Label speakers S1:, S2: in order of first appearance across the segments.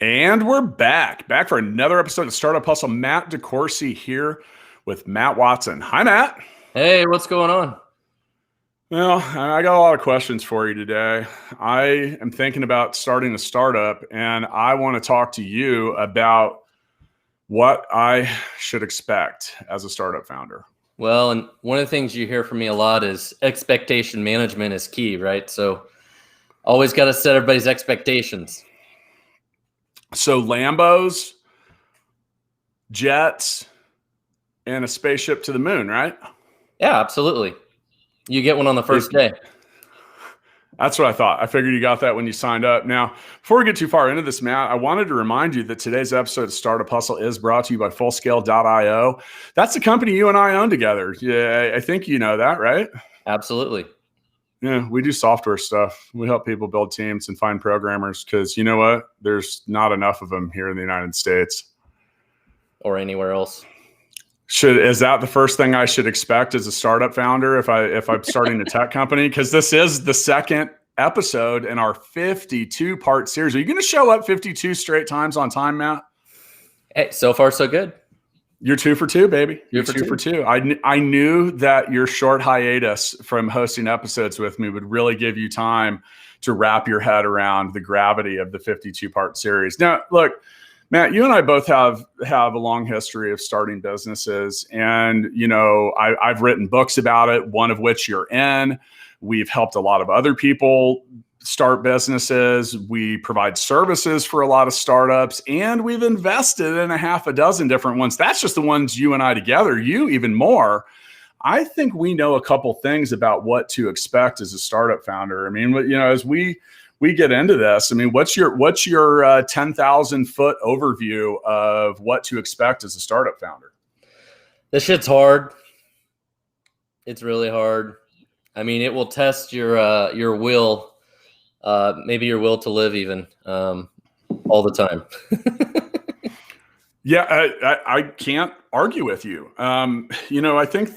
S1: And we're back for another episode of Startup Hustle. Matt DeCourcy here with Matt Watson. Hi, Matt.
S2: Hey, what's going on?
S1: Well, I got a lot of questions for you today. I am thinking about starting a startup, and I want to talk to you about what I should expect as a startup founder.
S2: Well, and one of the things you hear from me a lot is expectation management is key, right? So always got to set everybody's expectations.
S1: So Lambos, jets, and a spaceship to the moon, right?
S2: Yeah, absolutely. You get one on the first day.
S1: That's what I thought. I figured you got that when you signed up. Now, before we get too far into this, Matt, I wanted to remind you that today's episode of Startup Hustle is brought to you by Fullscale.io. That's the company you and I own together. Yeah, I think you know that, right?
S2: Absolutely.
S1: Yeah, we do software stuff. We help people build teams and find programmers because you know what? There's not enough of them here in the United States.
S2: Or anywhere else.
S1: Is that the first thing I should expect as a startup founder if I'm starting a tech company? Because this is the second episode in our 52-part series. Are you going to show up 52 straight times on time, Matt?
S2: Hey, so far so good.
S1: You're 2 for 2, baby. You're
S2: Two
S1: two for two. I knew that your short hiatus from hosting episodes with me would really give you time to wrap your head around the gravity of the 52-part series. Now, look, Matt, you and I both have a long history of starting businesses, and you know I've written books about it, one of which you're in. We've helped a lot of other people start businesses. We provide services for a lot of startups, and we've invested in a half a dozen different ones. That's just the ones you and I together. You even more. I think we know a couple things about what to expect as a startup founder. I mean, you know, as we get into this, I mean, what's your 10,000 foot overview of what to expect as a startup founder?
S2: This shit's hard. It's really hard. I mean, it will test your will, maybe your will to live even all the time.
S1: Yeah, I can't argue with you. You know, I think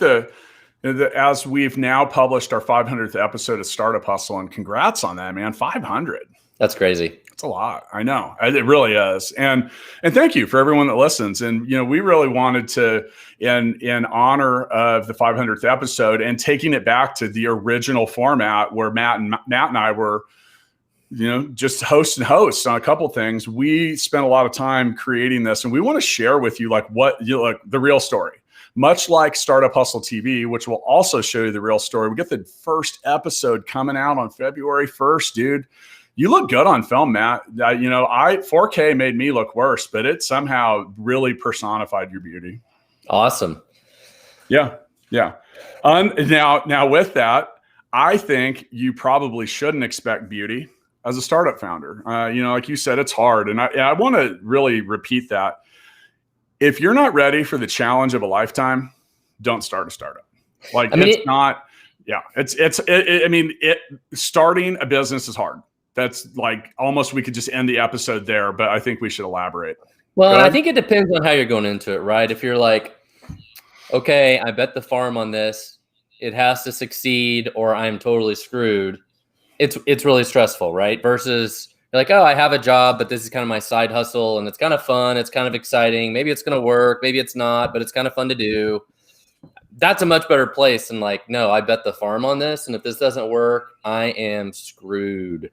S1: as we've now published our 500th episode of Startup Hustle, and congrats on that, man, 500.
S2: That's crazy.
S1: It's a lot. I know. It really is. And thank you for everyone that listens. And, you know, we really wanted to, in honor of the 500th episode and taking it back to the original format where Matt and I were, you know, just hosts on a couple things. We spent a lot of time creating this, and we want to share with you like the real story. Much like Startup Hustle TV, which will also show you the real story. We get the first episode coming out on February 1st, dude. You look good on film, Matt. You know, 4K made me look worse, but it somehow really personified your beauty.
S2: Awesome.
S1: Yeah. Now with that, I think you probably shouldn't expect beauty as a startup founder. You know, like you said, it's hard. And I want to really repeat that. If you're not ready for the challenge of a lifetime, don't start a startup. Like, starting a business is hard. That's like almost, we could just end the episode there, but I think we should elaborate.
S2: Well, I think it depends on how you're going into it, right? If you're like, okay, I bet the farm on this, it has to succeed or I'm totally screwed. It's really stressful, right? Versus you're like, oh, I have a job, but this is kind of my side hustle and it's kind of fun. It's kind of exciting. Maybe it's going to work. Maybe it's not, but it's kind of fun to do. That's a much better place than like, no, I bet the farm on this. And if this doesn't work, I am screwed.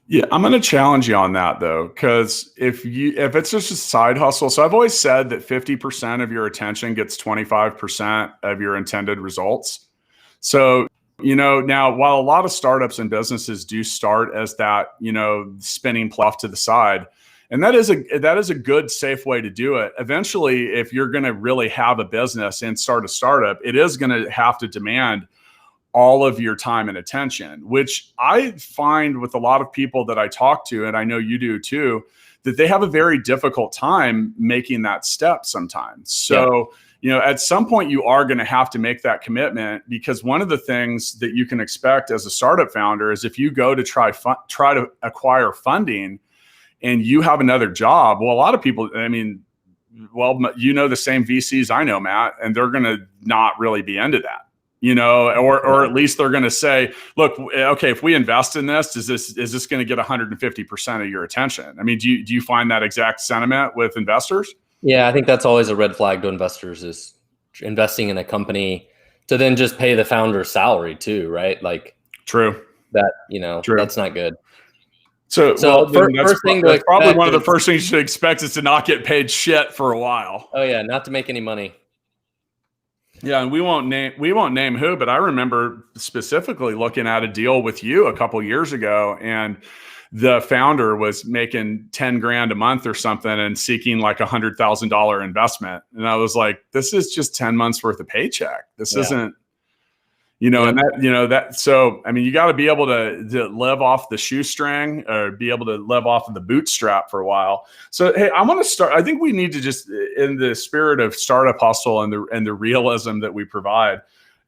S1: Yeah, I'm going to challenge you on that though, because if it's just a side hustle, so I've always said that 50% of your attention gets 25% of your intended results. So, you know, now while a lot of startups and businesses do start as that, you know, spinning off to the side, and that is a good, safe way to do it. Eventually, if you're going to really have a business and start a startup, it is going to have to demand all of your time and attention, which I find with a lot of people that I talk to, and I know you do too, that they have a very difficult time making that step sometimes. So, you know, at some point you are going to have to make that commitment, because one of the things that you can expect as a startup founder is if you go to try to acquire funding and you have another job, well, a lot of people, I mean, well, you know, the same VCs I know, Matt, and they're going to not really be into that. or at least they're going to say, look, okay, if we invest in this, is this going to get 150% of your attention? I mean, do you find that exact sentiment with investors?
S2: Yeah, I think that's always a red flag to investors, is investing in a company to then just pay the founder's salary too, right? Like,
S1: true.
S2: That,
S1: True.
S2: That's not good.
S1: So
S2: first thing
S1: that's probably one of the first things you should expect is to not get paid shit for a while.
S2: Oh yeah, not to make any money.
S1: Yeah, and we won't name who, but I remember specifically looking at a deal with you a couple years ago, and the founder was making 10 grand a month or something and seeking like $100,000 investment. And I was like, this is just 10 months worth of paycheck. This isn't, and so, I mean, you got to be able to live off the shoestring or be able to live off of the bootstrap for a while. So, hey, I want to start. I think we need to just, in the spirit of startup hustle and the realism that we provide,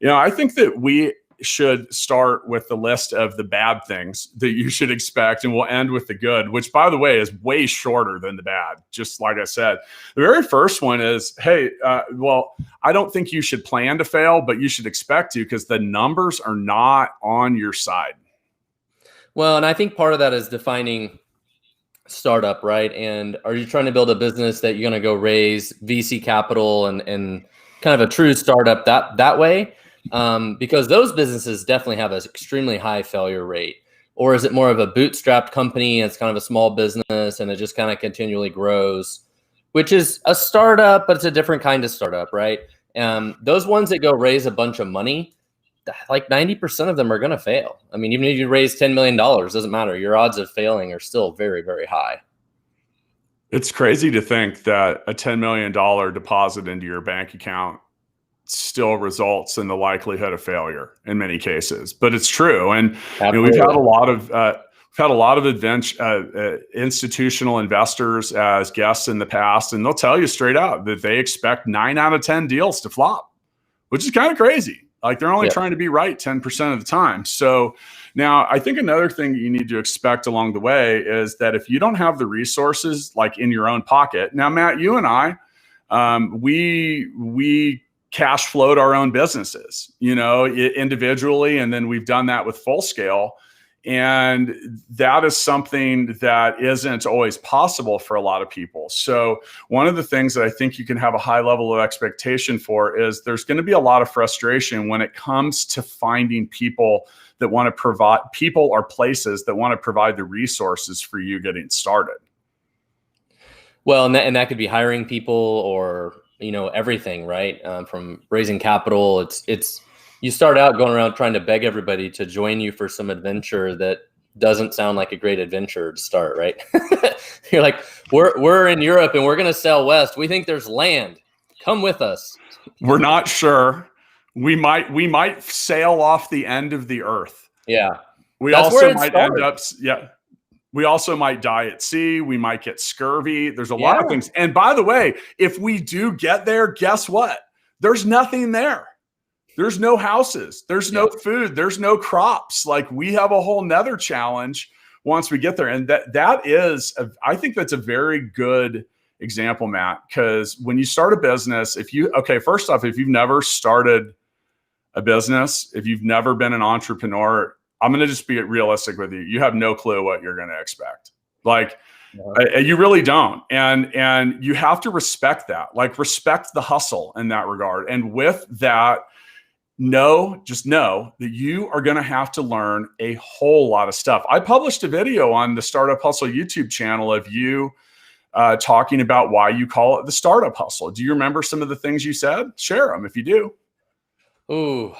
S1: I think that we should start with the list of the bad things that you should expect, and we'll end with the good, which, by the way, is way shorter than the bad. Just like I said, the very first one is, hey, I don't think you should plan to fail, but you should expect to, because the numbers are not on your side.
S2: Well, and I think part of that is defining startup, right? And are you trying to build a business that you're going to go raise VC capital and kind of a true startup that way? Because those businesses definitely have an extremely high failure rate. Or is it more of a bootstrapped company and it's kind of a small business and it just kind of continually grows, which is a startup, but it's a different kind of startup, right? Those ones that go raise a bunch of money, like 90% of them are going to fail. I mean, even if you raise $10 million, doesn't matter. Your odds of failing are still very, very high.
S1: It's crazy to think that a $10 million deposit into your bank account still results in the likelihood of failure in many cases, but it's true. And we've had a lot of institutional investors as guests in the past, and they'll tell you straight out that they expect 9 out of 10 deals to flop, which is kind of crazy. Like, they're only trying to be right 10% of the time. So now I think another thing that you need to expect along the way is that if you don't have the resources like in your own pocket. Now, Matt, you and I, we cash flowed our own businesses, individually. And then we've done that with Full Scale. And that is something that isn't always possible for a lot of people. So one of the things that I think you can have a high level of expectation for is there's going to be a lot of frustration when it comes to finding people that want to provide, people or places that want to provide the resources for you getting started.
S2: Well, and that could be hiring people or everything, right? From raising capital, it's you start out going around trying to beg everybody to join you for some adventure that doesn't sound like a great adventure to start, right? You're like, we're in Europe and we're going to sail west. We think there's land. Come with us.
S1: We're not sure. We might sail off the end of the earth.
S2: Yeah.
S1: We also might end up. Yeah. We also might die at sea. We might get scurvy. There's a lot of things. And by the way, if we do get there, guess what? There's nothing there. There's no houses. There's no food. There's no crops. Like, we have a whole nother challenge once we get there. And I think that's a very good example, Matt, because when you start a business, first off, if you've never started a business, if you've never been an entrepreneur, I'm going to just be realistic with you. You have no clue what you're going to expect. Like, you really don't. And you have to respect that, like, respect the hustle in that regard. And with that, just know that you are going to have to learn a whole lot of stuff. I published a video on the Startup Hustle YouTube channel of you talking about why you call it the Startup Hustle. Do you remember some of the things you said? Share them if you do.
S2: Ooh.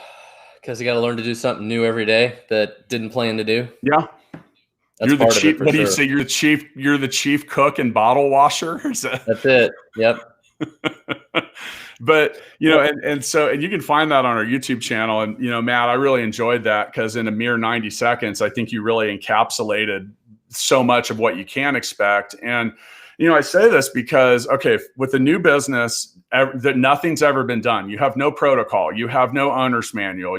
S2: Because you got to learn to do something new every day that didn't plan to do.
S1: Yeah, you're the chief. What do you say? You're the chief cook and bottle washer.
S2: That's it. Yep.
S1: But and you can find that on our YouTube channel. And Matt, I really enjoyed that because in a mere 90 seconds, I think you really encapsulated so much of what you can expect. And I say this because with a new business, that nothing's ever been done. You have no protocol. You have no owner's manual.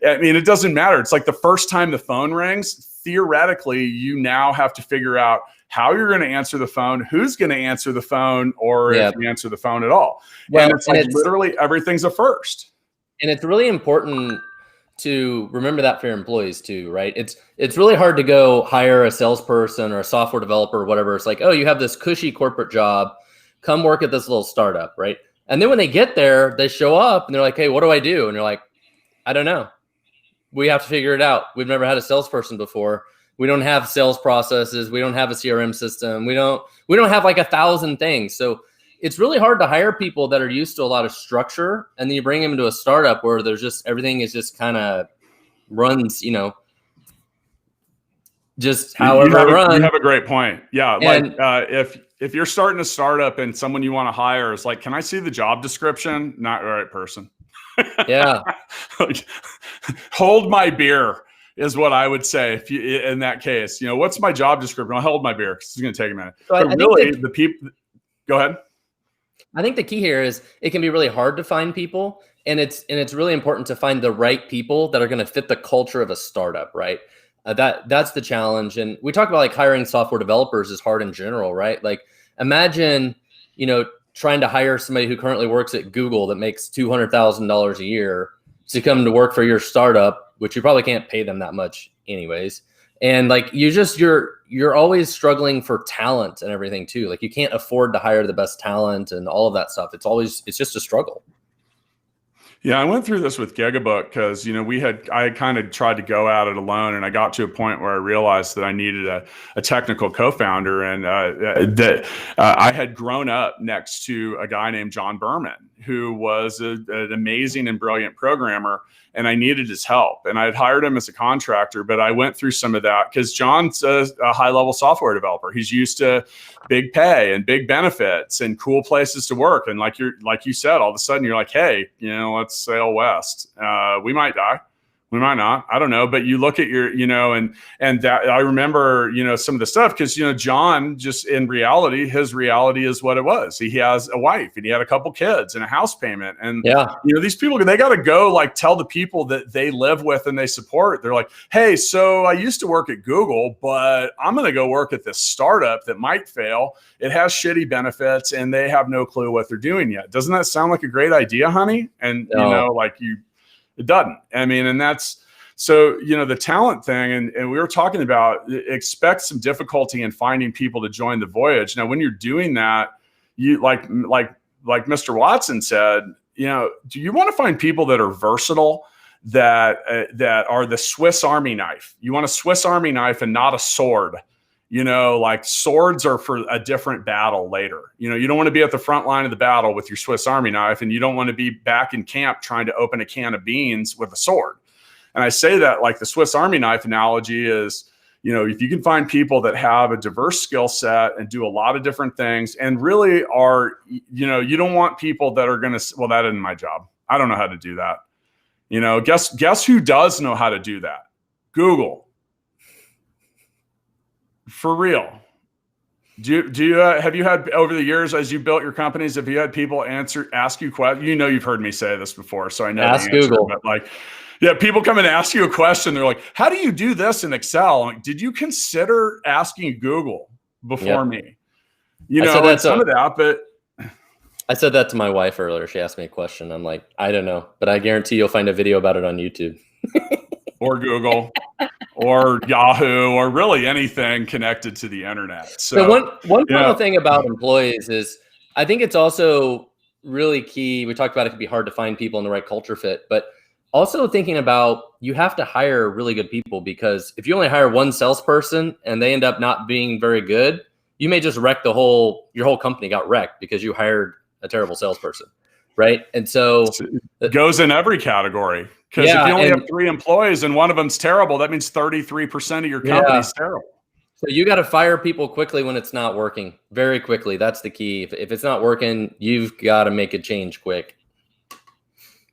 S1: It doesn't matter. It's like the first time the phone rings, theoretically, you now have to figure out how you're going to answer the phone, who's going to answer the phone, or if you answer the phone at all. Well, and it's literally everything's a first.
S2: And it's really important to remember that for your employees too, right? It's really hard to go hire a salesperson or a software developer or whatever. It's like, oh, you have this cushy corporate job, come work at this little startup, right? And then when they get there, they show up and they're like, hey, what do I do? And you're like, I don't know. We have to figure it out. We've never had a salesperson before. We don't have sales processes. We don't have a CRM system. We don't have like 1,000 things. So it's really hard to hire people that are used to a lot of structure, and then you bring them into a startup where there's just everything is just kind of runs, just however it runs.
S1: You have a great point. Yeah, and, if you're starting a startup and someone you want to hire is like, can I see the job description? Not the right person.
S2: Yeah.
S1: Hold my beer is what I would say if you, in that case. What's my job description? I'll hold my beer because it's going to take a minute. So but really, the people. Go ahead.
S2: I think the key here is it can be really hard to find people, and it's really important to find the right people that are going to fit the culture of a startup, right? That's the challenge. And we talk about like hiring software developers is hard in general, right? Like imagine, trying to hire somebody who currently works at Google that makes $200,000 a year to come to work for your startup, which you probably can't pay them that much anyways. And like you're always struggling for talent and everything too. Like you can't afford to hire the best talent and all of that stuff. It's just a struggle.
S1: Yeah, I went through this with Gigabook because I kind of tried to go at it alone, and I got to a point where I realized that I needed a technical co-founder, and that I had grown up next to a guy named John Berman, who was an amazing and brilliant programmer, and I needed his help. And I had hired him as a contractor, but I went through some of that because John's a high-level software developer. He's used to big pay and big benefits and cool places to work. And like you said, all of a sudden you're like, hey, let's sail west. We might die. We might not. I don't know. But you look at your, and that I remember, some of the stuff because, John just in reality, his reality is what it was. He has a wife and he had a couple kids and a house payment. And, these people, they got to go like tell the people that they live with and they support. They're like, hey, so I used to work at Google, but I'm going to go work at this startup that might fail. It has shitty benefits and they have no clue what they're doing yet. Doesn't that sound like a great idea, honey? And, it doesn't. I mean, and that's so, the talent thing. And we were talking about expect some difficulty in finding people to join the voyage. Now, when you're doing that, you like Mr. Watson said, do you want to find people that are versatile, that are the Swiss Army knife? You want a Swiss Army knife and not a sword. Like swords are for a different battle later. You don't want to be at the front line of the battle with your Swiss Army knife, and you don't want to be back in camp trying to open a can of beans with a sword. And I say that like the Swiss Army knife analogy is, if you can find people that have a diverse skill set and do a lot of different things and really are, you don't want people that are going to, well, that isn't my job. I don't know how to do that. Guess who does know how to do that? Google. For real. Do you have you had over the years as you built your companies, have you had people ask you questions? You've heard me say this before, so I know
S2: ask
S1: the answer,
S2: Google.
S1: But people come and ask you a question. They're like, how do you do this in Excel? I'm like, did you consider asking Google before me? Some of that, but
S2: I said that to my wife earlier. She asked me a question. I'm like, I don't know, but I guarantee you'll find a video about it on YouTube.
S1: Or Google. Or Yahoo, or really anything connected to the internet. So
S2: one final thing about employees is I think it's also really key. We talked about it can be hard to find people in the right culture fit, but also thinking about you have to hire really good people, because if you only hire one salesperson and they end up not being very good, you may just wreck your whole company got wrecked because you hired a terrible salesperson. Right. And so
S1: it goes in every category. Because if you only have 3 employees and one of them's terrible, that means 33% of your company's terrible.
S2: So you got to fire people quickly when it's not working. Very quickly. That's the key. If it's not working, you've got to make a change quick.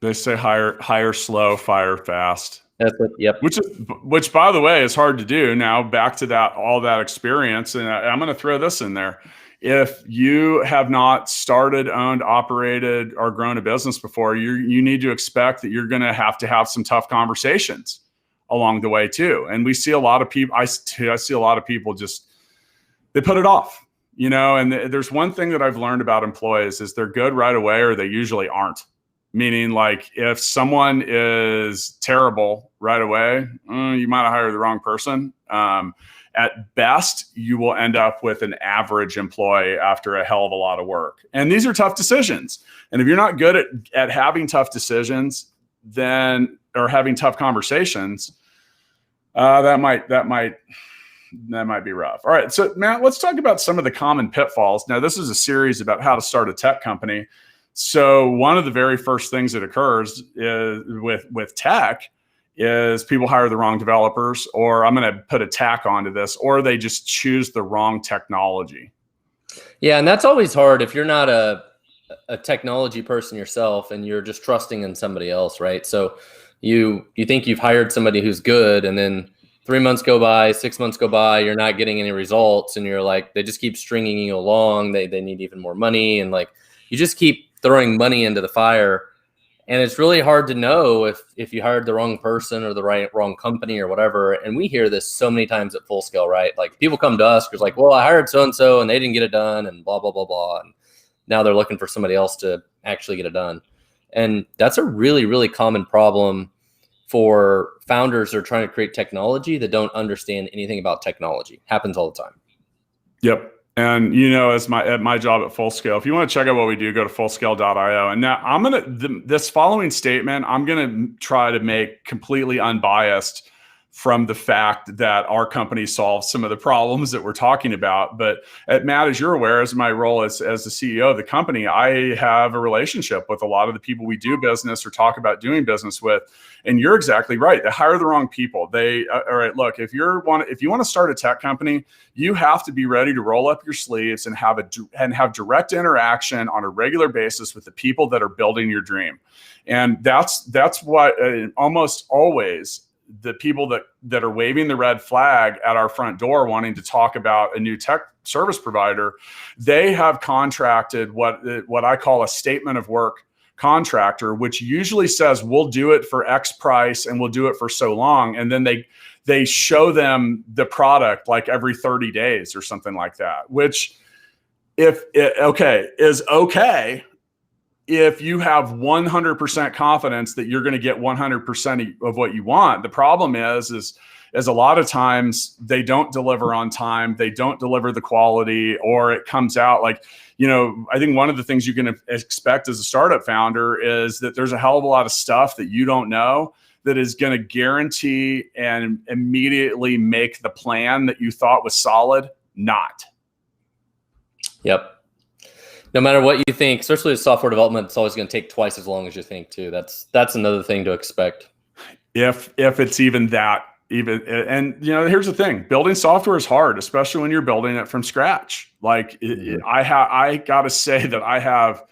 S1: They say hire slow, fire fast.
S2: That's it. Yep.
S1: Which by the way is hard to do. Now back to all that experience, and I'm going to throw this in there. If you have not started, owned, operated, or grown a business before, you need to expect that you're going to have some tough conversations along the way too. And we see a lot of people. I see a lot of people just they put it off. And there's one thing that I've learned about employees is they're good right away, or they usually aren't. meaning like if someone is terrible right away, you might have hired the wrong person. At best, you will end up with an average employee after a hell of a lot of work. And these are tough decisions. And if you're not good at having tough decisions, then, or having tough conversations, that might be rough. All right. So Matt, let's talk about some of the common pitfalls. Now, this is a series about how to start a tech company. So one of the very first things that occurs is with tech is people hire the wrong developers, or I'm going to put a tack onto this, or they just choose the wrong technology.
S2: Yeah. And that's always hard if you're not a technology person yourself and you're just trusting in somebody else, right? So you think you've hired somebody who's good, and then 3 months go by, 6 months go by, you're not getting any results, and you're like, they just keep stringing you along. They need even more money. And like, you just keep throwing money into the fire. And it's really hard to know if you hired the wrong person or the wrong company or whatever. And we hear this so many times at Full Scale, right? Like people come to us because like, well, I hired so-and-so and they didn't get it done and blah, blah, blah, blah. And now they're looking for somebody else to actually get it done. And that's a really, really common problem for founders that are trying to create technology that don't understand anything about technology. Happens all the time.
S1: Yep. And, you know, at my job at Full Scale, if you want to check out what we do, go to fullscale.io. And now this following statement, I'm going to try to make completely unbiased from the fact that our company solves some of the problems that we're talking about. But Matt, as you're aware, as my role as the CEO of the company, I have a relationship with a lot of the people we do business or talk about doing business with. And you're exactly right. They hire the wrong people. All right, look, if you want to start a tech company, you have to be ready to roll up your sleeves and have direct interaction on a regular basis with the people that are building your dream. And that's what almost always the people that are waving the red flag at our front door wanting to talk about a new tech service provider, they have contracted what I call a statement of work contractor, which usually says we'll do it for X price and we'll do it for so long. And then they show them the product like every 30 days or something like that, which is okay if you have 100% confidence that you're going to get 100% of what you want. The problem is a lot of times they don't deliver on time, they don't deliver the quality, or it comes out like, you know, I think one of the things you can expect as a startup founder is that there's a hell of a lot of stuff that you don't know that is going to guarantee and immediately make the plan that you thought was solid not.
S2: Yep. No matter what you think, especially with software development, it's always going to take twice as long as you think too. That's another thing to expect.
S1: If it's even that, and you know, here's the thing: building software is hard, especially when you're building it from scratch. Like I gotta say that I have,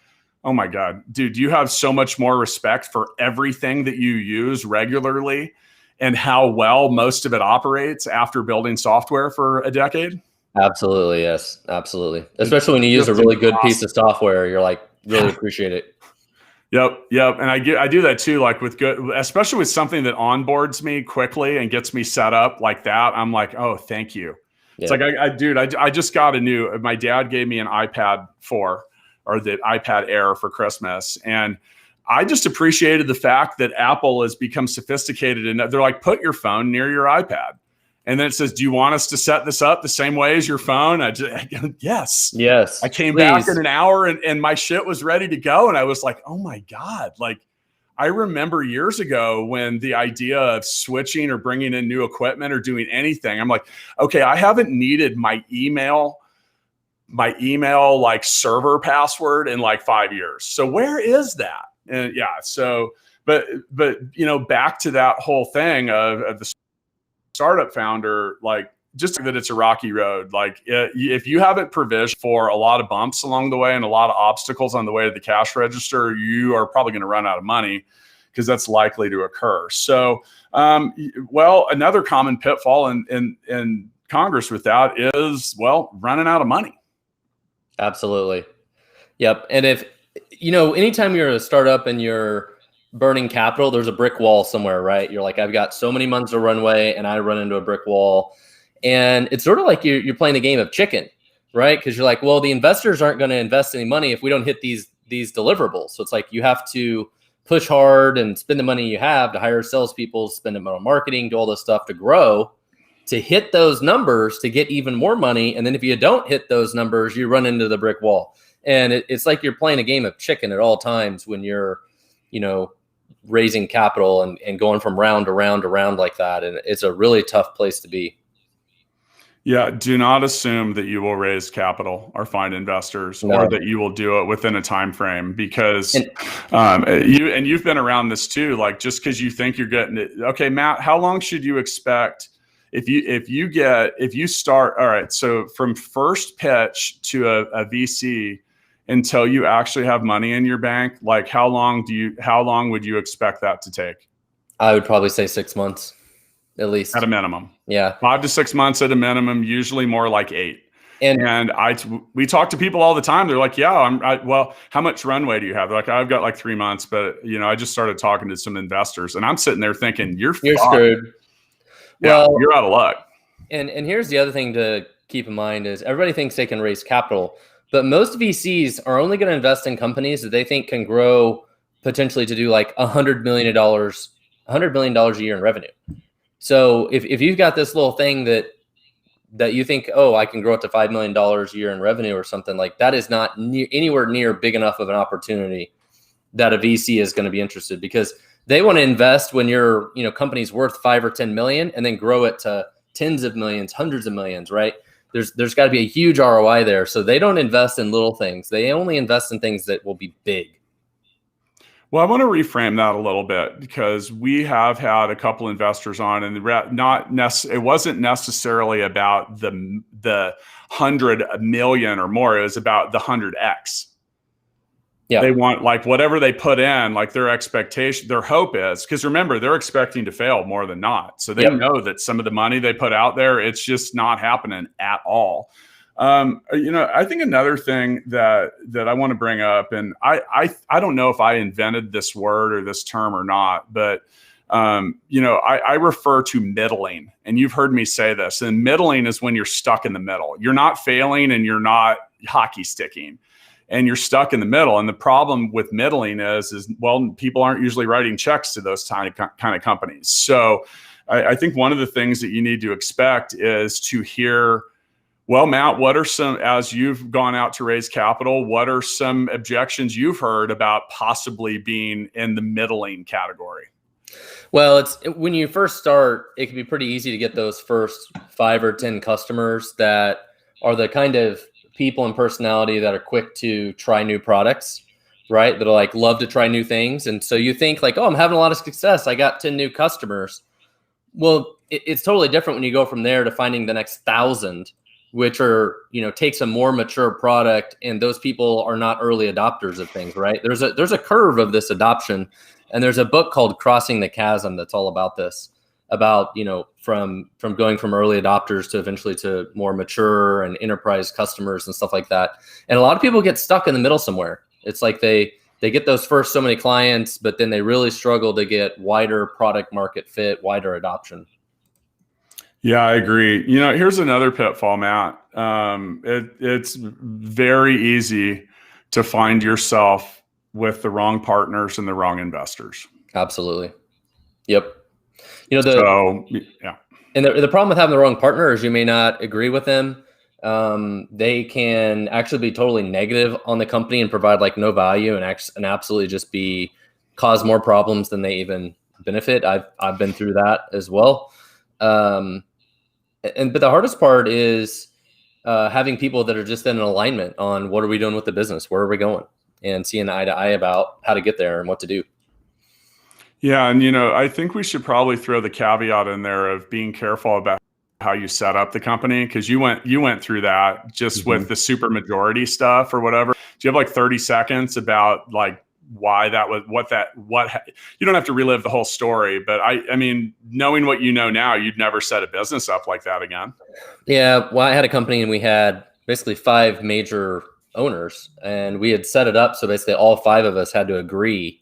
S1: oh my God, dude, you have so much more respect for everything that you use regularly and how well most of it operates after building software for a decade.
S2: Absolutely. Yes, absolutely. Especially when you use a really good piece of software, you're like, really appreciate it.
S1: Yep. And I do that too, like with good, especially with something that onboards me quickly and gets me set up like that. I'm like, oh, thank you. Yeah. It's like, I just got my dad gave me an iPad 4 or the iPad Air for Christmas. And I just appreciated the fact that Apple has become sophisticated and they're like, put your phone near your iPad. And then it says, do you want us to set this up the same way as your phone? Yes. I came back in an hour and my shit was ready to go. And I was like, oh my God. Like, I remember years ago when the idea of switching or bringing in new equipment or doing anything, I'm like, okay, I haven't needed my email like server password in like 5 years. So where is that? And yeah, so, but you know, back to that whole thing of the startup founder, like just that it's a rocky road. Like if you haven't provisioned for a lot of bumps along the way and a lot of obstacles on the way to the cash register, you are probably going to run out of money because that's likely to occur. So, well, another common pitfall in Congress with that is, well, running out of money.
S2: Absolutely. Yep. And if, you know, anytime you're a startup and you're burning capital, there's a brick wall somewhere, right? You're like, I've got so many months of runway and I run into a brick wall. And it's sort of like you're playing a game of chicken, right? Because you're like, well, the investors aren't going to invest any money if we don't hit these deliverables. So it's like you have to push hard and spend the money you have to hire salespeople, spend it on marketing, do all this stuff to grow, to hit those numbers, to get even more money. And then if you don't hit those numbers, you run into the brick wall. And it's like you're playing a game of chicken at all times when you're, raising capital and going from round to round to round like that. And it's a really tough place to be.
S1: Yeah. Do not assume that you will raise capital or find investors or that you will do it within a time frame, because you've been around this too. Like, just because you think you're getting it. Okay, Matt, how long should you expect if you start? All right. So from first pitch to a VC until you actually have money in your bank, like how long would you expect that to take?
S2: I would probably say 6 months. At least
S1: at a minimum.
S2: Yeah.
S1: 5 to 6 months at a minimum, usually more like 8. And we talk to people all the time. They're like, yeah, well, how much runway do you have? They're like, I've got like 3 months, but I just started talking to some investors and I'm sitting there thinking, you're
S2: screwed.
S1: Yeah, well, you're out of luck.
S2: And here's the other thing to keep in mind is everybody thinks they can raise capital, but most VCs are only going to invest in companies that they think can grow potentially to do like $100 million a year in revenue. So if you've got this little thing that you think, oh, I can grow it to $5 million a year in revenue or something, like that is not anywhere near big enough of an opportunity that a VC is going to be interested, because they want to invest when your company's worth 5 or 10 million and then grow it to tens of millions, hundreds of millions, right? There's got to be a huge ROI there. So they don't invest in little things. They only invest in things that will be big.
S1: Well, I want to reframe that a little bit, because we have had a couple investors on, and it wasn't necessarily about the 100 million or more. It was about the 100x. Yeah. They want, like, whatever they put in, like their expectation, their hope is, because remember, they're expecting to fail more than not. So they know that some of the money they put out there, it's just not happening at all. I think another thing that I want to bring up, and I don't know if I invented this word or this term or not, but I refer to middling, and you've heard me say this. And middling is when you're stuck in the middle. You're not failing and you're not hockey sticking, and you're stuck in the middle. And the problem with middling is people aren't usually writing checks to those kind of companies. So I think one of the things that you need to expect is to hear, well, Matt, what are as you've gone out to raise capital, what are some objections you've heard about possibly being in the middling category?
S2: Well, when you first start, it can be pretty easy to get those first 5 or 10 customers that are the kind of people and personality that are quick to try new products, right? That'll like love to try new things. And so you think like, oh, I'm having a lot of success. I got 10 new customers. Well, it's totally different when you go from there to finding the next 1,000, which are, takes a more mature product, and those people are not early adopters of things, right? There's a curve of this adoption, and there's a book called Crossing the Chasm that's all about this, about, from going from early adopters to eventually to more mature and enterprise customers and stuff like that. And a lot of people get stuck in the middle somewhere. It's like they get those first so many clients, but then they really struggle to get wider product market fit, wider adoption.
S1: Yeah, I agree. Here's another pitfall, Matt. It's very easy to find yourself with the wrong partners and the wrong investors.
S2: Absolutely. Yep.
S1: Yeah.
S2: And the problem with having the wrong partner is you may not agree with them. They can actually be totally negative on the company and provide like no value and absolutely just cause more problems than they even benefit. I've been through that as well. But the hardest part is having people that are just in an alignment on what are we doing with the business, where are we going, and seeing eye to eye about how to get there and what to do.
S1: Yeah, and I think we should probably throw the caveat in there of being careful about how you set up the company, because you went through that just with the super majority stuff or whatever. Do you have like 30 seconds about like why that was, you don't have to relive the whole story, but I mean, knowing what you know now, you'd never set a business up like that again.
S2: Yeah. Well, I had a company and we had basically 5 major owners, and we had set it up. So basically all 5 of us had to agree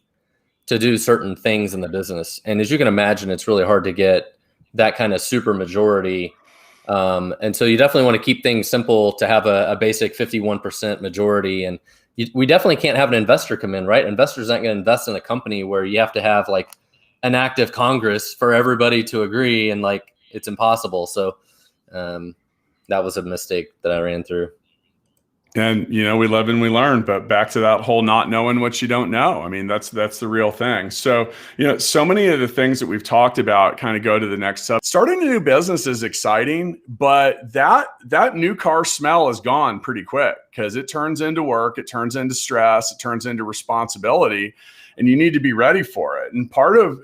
S2: to do certain things in the business. And as you can imagine, it's really hard to get that kind of super majority. And so you definitely want to keep things simple to have a basic 51% majority. And we definitely can't have an investor come in, right? Investors aren't going to invest in a company where you have to have like an active Congress for everybody to agree, and like it's impossible. So that was a mistake that I ran through.
S1: And, we live and we learn, but back to that whole not knowing what you don't know. I mean, that's the real thing. So, so many of the things that we've talked about kind of go to the next step. Starting a new business is exciting, but that new car smell is gone pretty quick because it turns into work, it turns into stress, it turns into responsibility, and you need to be ready for it. And part of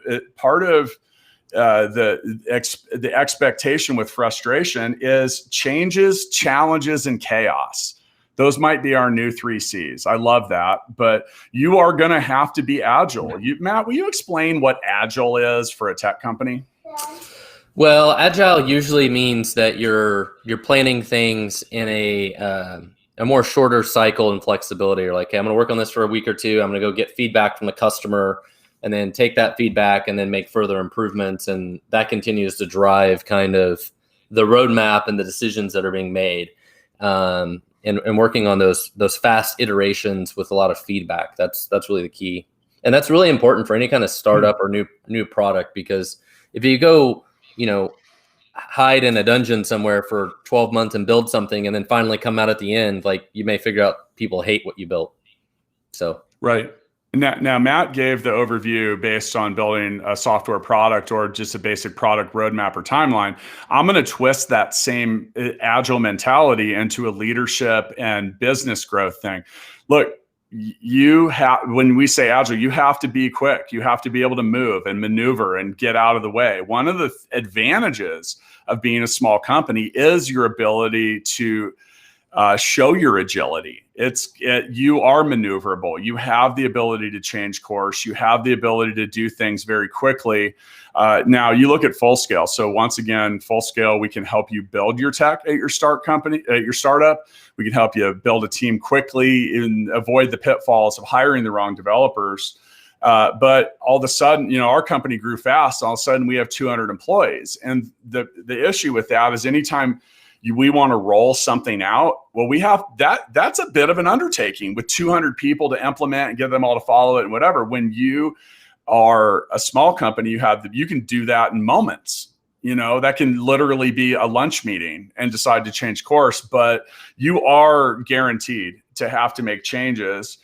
S1: the expectation with frustration is changes, challenges, and chaos. Those might be our new 3 C's. I love that, but you are going to have to be agile. Matt, will you explain what agile is for a tech company?
S2: Well, agile usually means that you're planning things in a more shorter cycle and flexibility. You're like, hey, I'm going to work on this for a week or two. I'm going to go get feedback from the customer and then take that feedback and then make further improvements. And that continues to drive kind of the roadmap and the decisions that are being made. And working on those fast iterations with a lot of feedback. That's really the key. And that's really important for any kind of startup or new product, because if you go, hide in a dungeon somewhere for 12 months and build something and then finally come out at the end, like you may figure out people hate what you built. So
S1: right. Now, Matt gave the overview based on building a software product or just a basic product roadmap or timeline. I'm going to twist that same agile mentality into a leadership and business growth thing. Look, when we say agile, you have to be quick. You have to be able to move and maneuver and get out of the way. One of the advantages of being a small company is your ability to show your agility. You are maneuverable. You have the ability to change course. You have the ability to do things very quickly. Now you look at full scale. So once again, full scale, we can help you build your tech at your startup. We can help you build a team quickly and avoid the pitfalls of hiring the wrong developers. But all of a sudden, our company grew fast. All of a sudden we have 200 employees. And the issue with that is anytime we want to roll something out, well, we have that's a bit of an undertaking with 200 people to implement and get them all to follow it and whatever. When you are a small company, you can do that in moments. That can literally be a lunch meeting and decide to change course, but you are guaranteed to have to make changes.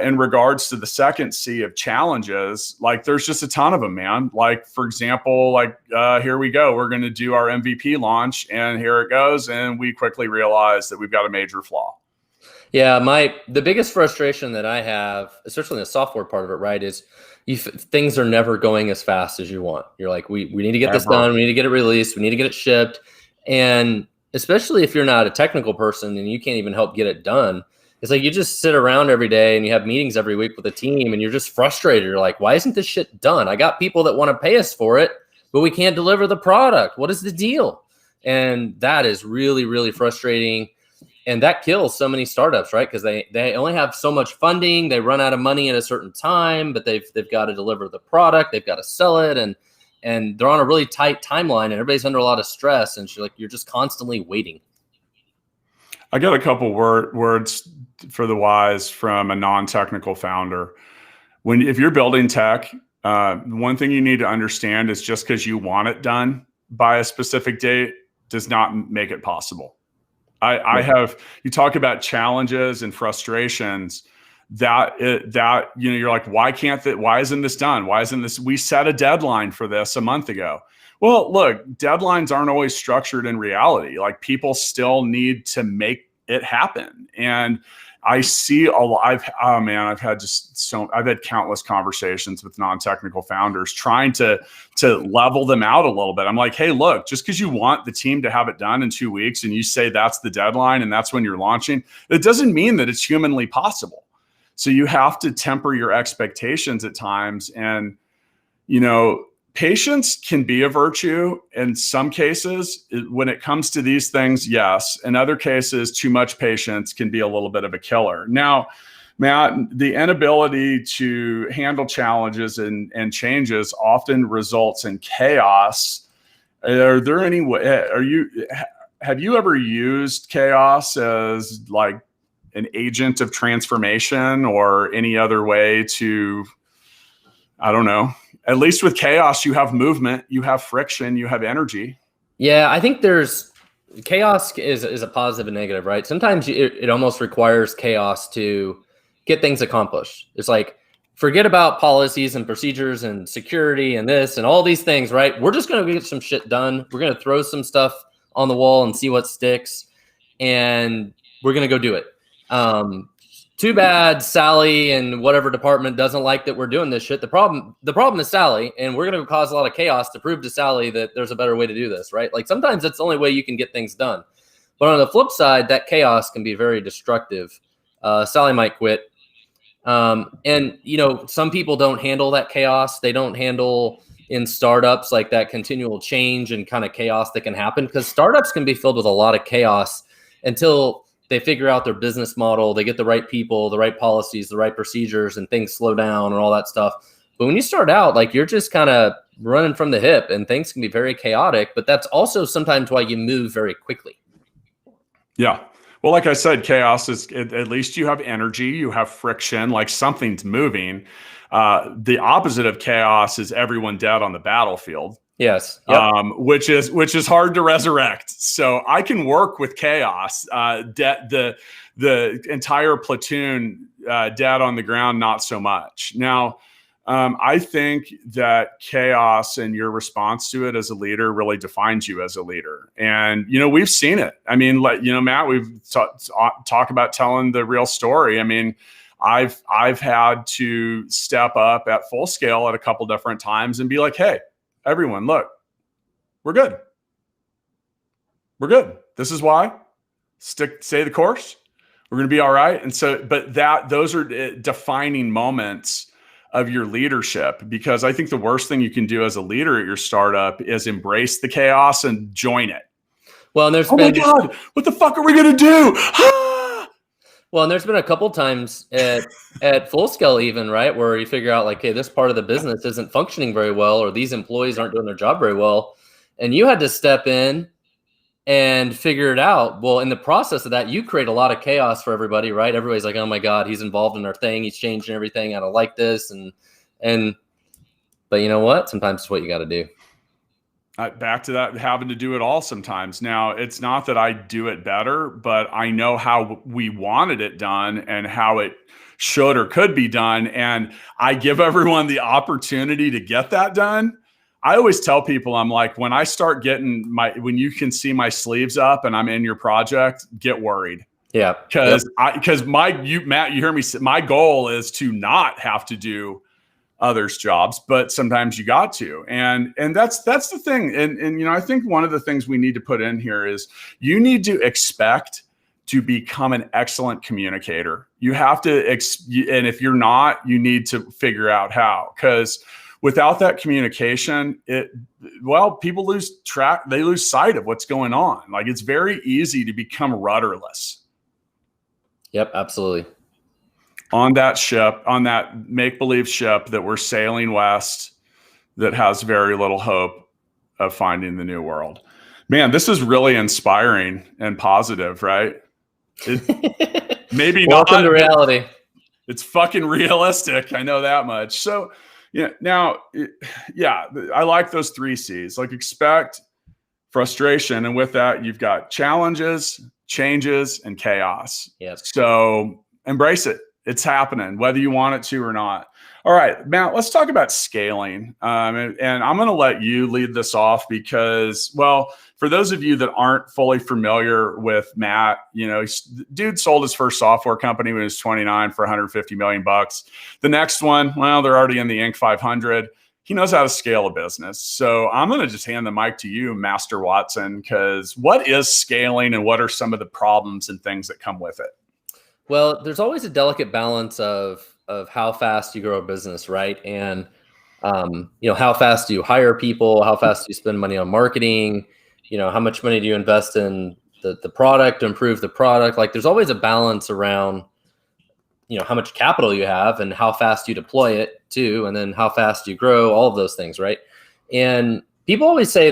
S1: In regards to the second C of challenges, like there's just a ton of them, man. Like, for example, here we go. We're going to do our MVP launch and here it goes. And we quickly realize that we've got a major flaw. Yeah.
S2: The biggest frustration that I have, especially in the software part of it, right, is things are never going as fast as you want. You're like, we need to get this done. We need to get it released. We need to get it shipped. And especially if you're not a technical person and you can't even help get it done, it's like you just sit around every day and you have meetings every week with a team and you're just frustrated. You're like, why isn't this shit done? I got people that want to pay us for it, but we can't deliver the product. What is the deal? And that is really, really frustrating. And that kills so many startups, right? Because they only have so much funding. They run out of money at a certain time, but they've got to deliver the product. They've got to sell it. And they're on a really tight timeline and everybody's under a lot of stress. And you're just constantly waiting.
S1: I got a couple words for the wise from a non-technical founder. If you're building tech, one thing you need to understand is just because you want it done by a specific date does not make it possible. You talk about challenges and frustrations you're like, why isn't this done? Why isn't this? We set a deadline for this a month ago. Well, look, deadlines aren't always structured in reality. Like people still need to make it happen. And I see a lot. I've had countless conversations with non-technical founders trying to level them out a little bit. I'm like, hey, look, just because you want the team to have it done in 2 weeks and you say that's the deadline and that's when you're launching, it doesn't mean that it's humanly possible. So you have to temper your expectations at times. And, patience can be a virtue in some cases. When it comes to these things, yes. In other cases, too much patience can be a little bit of a killer. Now, Matt, the inability to handle challenges and changes often results in chaos. Are there any way? Have you ever used chaos as like an agent of transformation or any other way to, I don't know, at least with chaos, you have movement, you have friction, you have energy.
S2: Yeah, I think there's chaos is a positive and negative, right? Sometimes it almost requires chaos to get things accomplished. It's like, forget about policies and procedures and security and this and all these things, right? We're just going to get some shit done. We're going to throw some stuff on the wall and see what sticks, and we're going to go do it. Too bad Sally and whatever department doesn't like that we're doing this shit. The problem is Sally, and we're going to cause a lot of chaos to prove to Sally that there's a better way to do this, right? Like sometimes that's the only way you can get things done. But on the flip side, that chaos can be very destructive. Sally might quit. And some people don't handle that chaos. They don't handle in startups like that continual change and kind of chaos that can happen, because startups can be filled with a lot of chaos until they figure out their business model, they get the right people, the right policies, the right procedures, and things slow down and all that stuff. But when you start out, like you're just kind of running from the hip and things can be very chaotic, but that's also sometimes why you move very quickly.
S1: Yeah. Well, like I said, chaos is, at least you have energy, you have friction, like something's moving. The opposite of chaos is everyone dead on the battlefield.
S2: Yes. Yep.
S1: Which is hard to resurrect. So I can work with chaos. The entire platoon dead on the ground, not so much. Now, I think that chaos and your response to it as a leader really defines you as a leader. And we've seen it. I mean, Matt, we've talk about telling the real story. I mean, I've had to step up at full scale at a couple different times and be like, hey, everyone, look, we're good. We're good. This is why. Stay the course. We're going to be all right. And so, but those are defining moments of your leadership, because I think the worst thing you can do as a leader at your startup is embrace the chaos and join it.
S2: Well, and there's
S1: my God, what the fuck are we going to do?
S2: Well, and there's been a couple times at full scale even, right, where you figure out like, hey, this part of the business isn't functioning very well, or these employees aren't doing their job very well. And you had to step in and figure it out. Well, in the process of that, you create a lot of chaos for everybody, right? Everybody's like, oh my God, he's involved in our thing. He's changing everything. I don't like this. But you know what? Sometimes it's what you got to do.
S1: Back to that, having to do it all sometimes. Now, it's not that I do it better, but I know how we wanted it done and how it should or could be done. And I give everyone the opportunity to get that done. I always tell people, I'm like, when I start getting when you can see my sleeves up and I'm in your project, get worried.
S2: Yeah.
S1: Because Matt, you hear me say, my goal is to not have to do others' jobs, but sometimes you got to, and that's the thing. And I think one of the things we need to put in here is you need to expect to become an excellent communicator. You have to, and if you're not, you need to figure out how, because without that communication, people lose track, they lose sight of what's going on. Like it's very easy to become rudderless.
S2: Yep, absolutely.
S1: On that ship, on that make-believe ship that we're sailing west, that has very little hope of finding the new world. Man, this is really inspiring and positive, right? Maybe
S2: Welcome
S1: not
S2: to reality.
S1: It's fucking realistic. I know that much. So I like those 3 C's, like expect, frustration. And with that, you've got challenges, changes, and chaos.
S2: Yes.
S1: So embrace it. It's happening, whether you want it to or not. All right, Matt, let's talk about scaling. And I'm going to let you lead this off because, well, for those of you that aren't fully familiar with Matt, dude sold his first software company when he was 29 for $150 million. The next one, well, they're already in the Inc. 500. He knows how to scale a business. So I'm going to just hand the mic to you, Master Watson, because what is scaling and what are some of the problems and things that come with it?
S2: Well, there's always a delicate balance of how fast you grow a business, right? And how fast do you hire people? How fast do you spend money on marketing? How much money do you invest in the product to improve the product? Like, there's always a balance around, how much capital you have and how fast you deploy it too, and then how fast you grow. All of those things, right? And people always say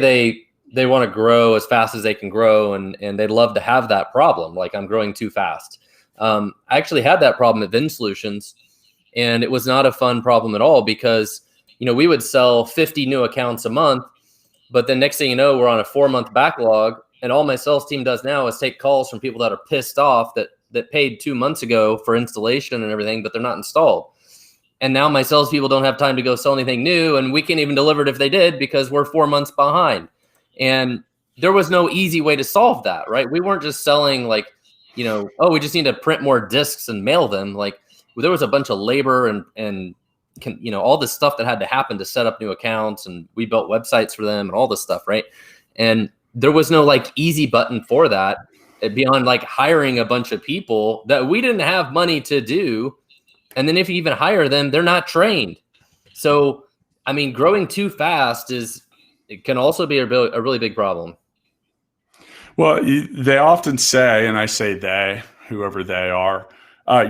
S2: they want to grow as fast as they can grow, and they'd love to have that problem. Like, I'm growing too fast. I actually had that problem at Vin Solutions, and it was not a fun problem at all because, we would sell 50 new accounts a month, but then next thing you know, we're on a 4-month backlog, and all my sales team does now is take calls from people that are pissed off that paid 2 months ago for installation and everything, but they're not installed. And now my salespeople don't have time to go sell anything new, and we can't even deliver it if they did because we're 4 months behind. And there was no easy way to solve that, right? We weren't just selling like, we just need to print more discs and mail them. Like there was a bunch of labor and all this stuff that had to happen to set up new accounts, and we built websites for them and all this stuff, right? And there was no like easy button for that beyond like hiring a bunch of people that we didn't have money to do. And then if you even hire them, they're not trained. So, I mean, growing too fast it can also be a really big problem.
S1: Well, they often say, and I say they, whoever they are,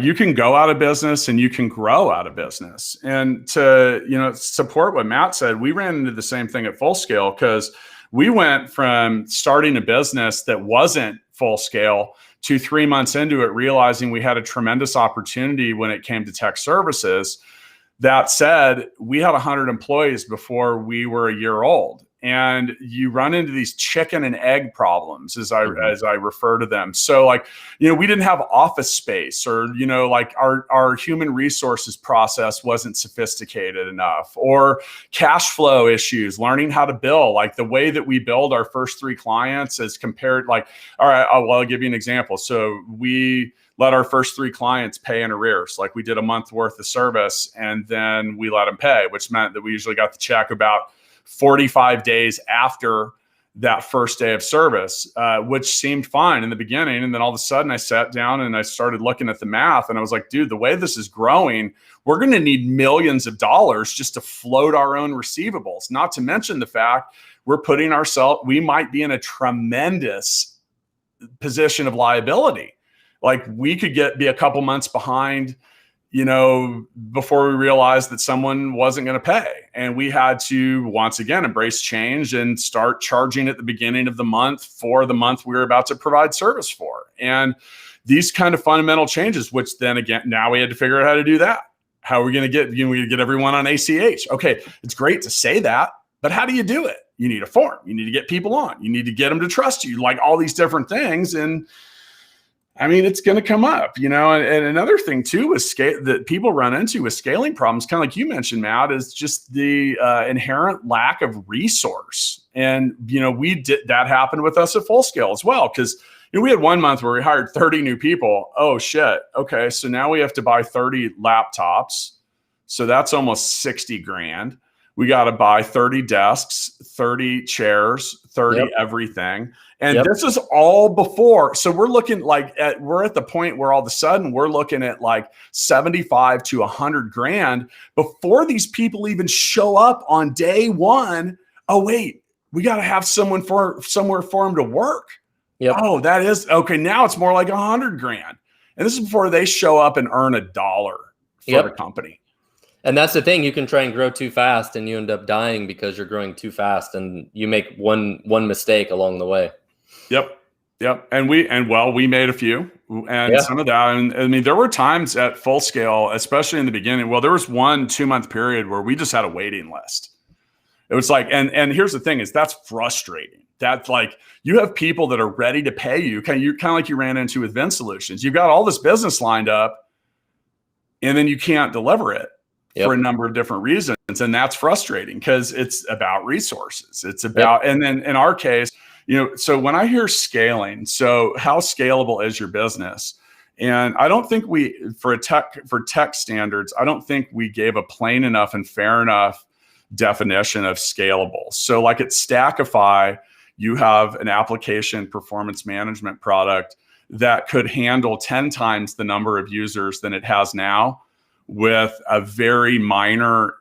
S1: you can go out of business and you can grow out of business. And to, support what Matt said, we ran into the same thing at Full Scale because we went from starting a business that wasn't full scale to 3 months into it, realizing we had a tremendous opportunity when it came to tech services. That said, we had 100 employees before we were a year old. And you run into these chicken and egg problems, as I refer to them. So like, we didn't have office space, or, like our human resources process wasn't sophisticated enough, or cash flow issues, learning how to bill, like the way that we billed our first 3 clients as compared, like, all right, I'll give you an example. So we let our first 3 clients pay in arrears. Like we did a month worth of service and then we let them pay, which meant that we usually got the check about 45 days after that first day of service, which seemed fine in the beginning. And then all of a sudden I sat down and I started looking at the math and I was like, dude, the way this is growing, we're going to need millions of dollars just to float our own receivables. Not to mention the fact we might be in a tremendous position of liability. Like we could be a couple months behind, before we realized that someone wasn't going to pay. And we had to, once again, embrace change and start charging at the beginning of the month for the month we were about to provide service for. And these kind of fundamental changes, which then again, now we had to figure out how to do that. How are we going to get everyone on ACH? Okay, it's great to say that, but how do you do it? You need a form. You need to get people on. You need to get them to trust you, like all these different things. And I mean, it's going to come up, and another thing too with scale that people run into with scaling problems, kind of like you mentioned, Matt, is just the inherent lack of resource. And, we did that happen with us at Full Scale as well. Cause we had 1 month where we hired 30 new people. Oh shit. Okay. So now we have to buy 30 laptops. So that's almost 60 grand. We got to buy 30 desks, 30 chairs, 30 everything. And this is all before. So we're looking we're at the point where all of a sudden we're looking at like 75 to 100 grand before these people even show up on day one. Oh, wait, we got to have somewhere for them to work. Yep. Oh, that is okay. Now it's more like 100 grand. And this is before they show up and earn $1 for the company.
S2: And that's the thing. You can try and grow too fast and you end up dying because you're growing too fast and you make one mistake along the way.
S1: Yep. And we made a few and some of that. And I mean, there were times at Full Scale, especially in the beginning. Well, there was 1 2-month period where we just had a waiting list. It was like, and here's the thing is that's frustrating. That's like, you have people that are ready to pay you. Kind of like you ran into with Vin Solutions. You've got all this business lined up and then you can't deliver it. For a number of different reasons. And that's frustrating because it's about resources. It's about, and then in our case, so when I hear scaling, so how scalable is your business? And I don't think for tech standards, I don't think we gave a plain enough and fair enough definition of scalable. So like at Stackify, you have an application performance management product that could handle 10 times the number of users than it has now, with a very minor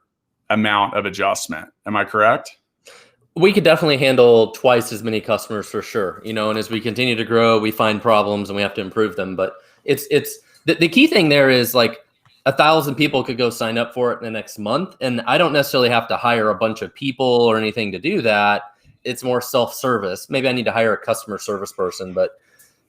S1: amount of adjustment. Am I correct?
S2: We could definitely handle twice as many customers for sure. And as we continue to grow, we find problems and we have to improve them. But it's the key thing there is like 1,000 people could go sign up for it in the next month. And I don't necessarily have to hire a bunch of people or anything to do that. It's more self-service. Maybe I need to hire a customer service person, but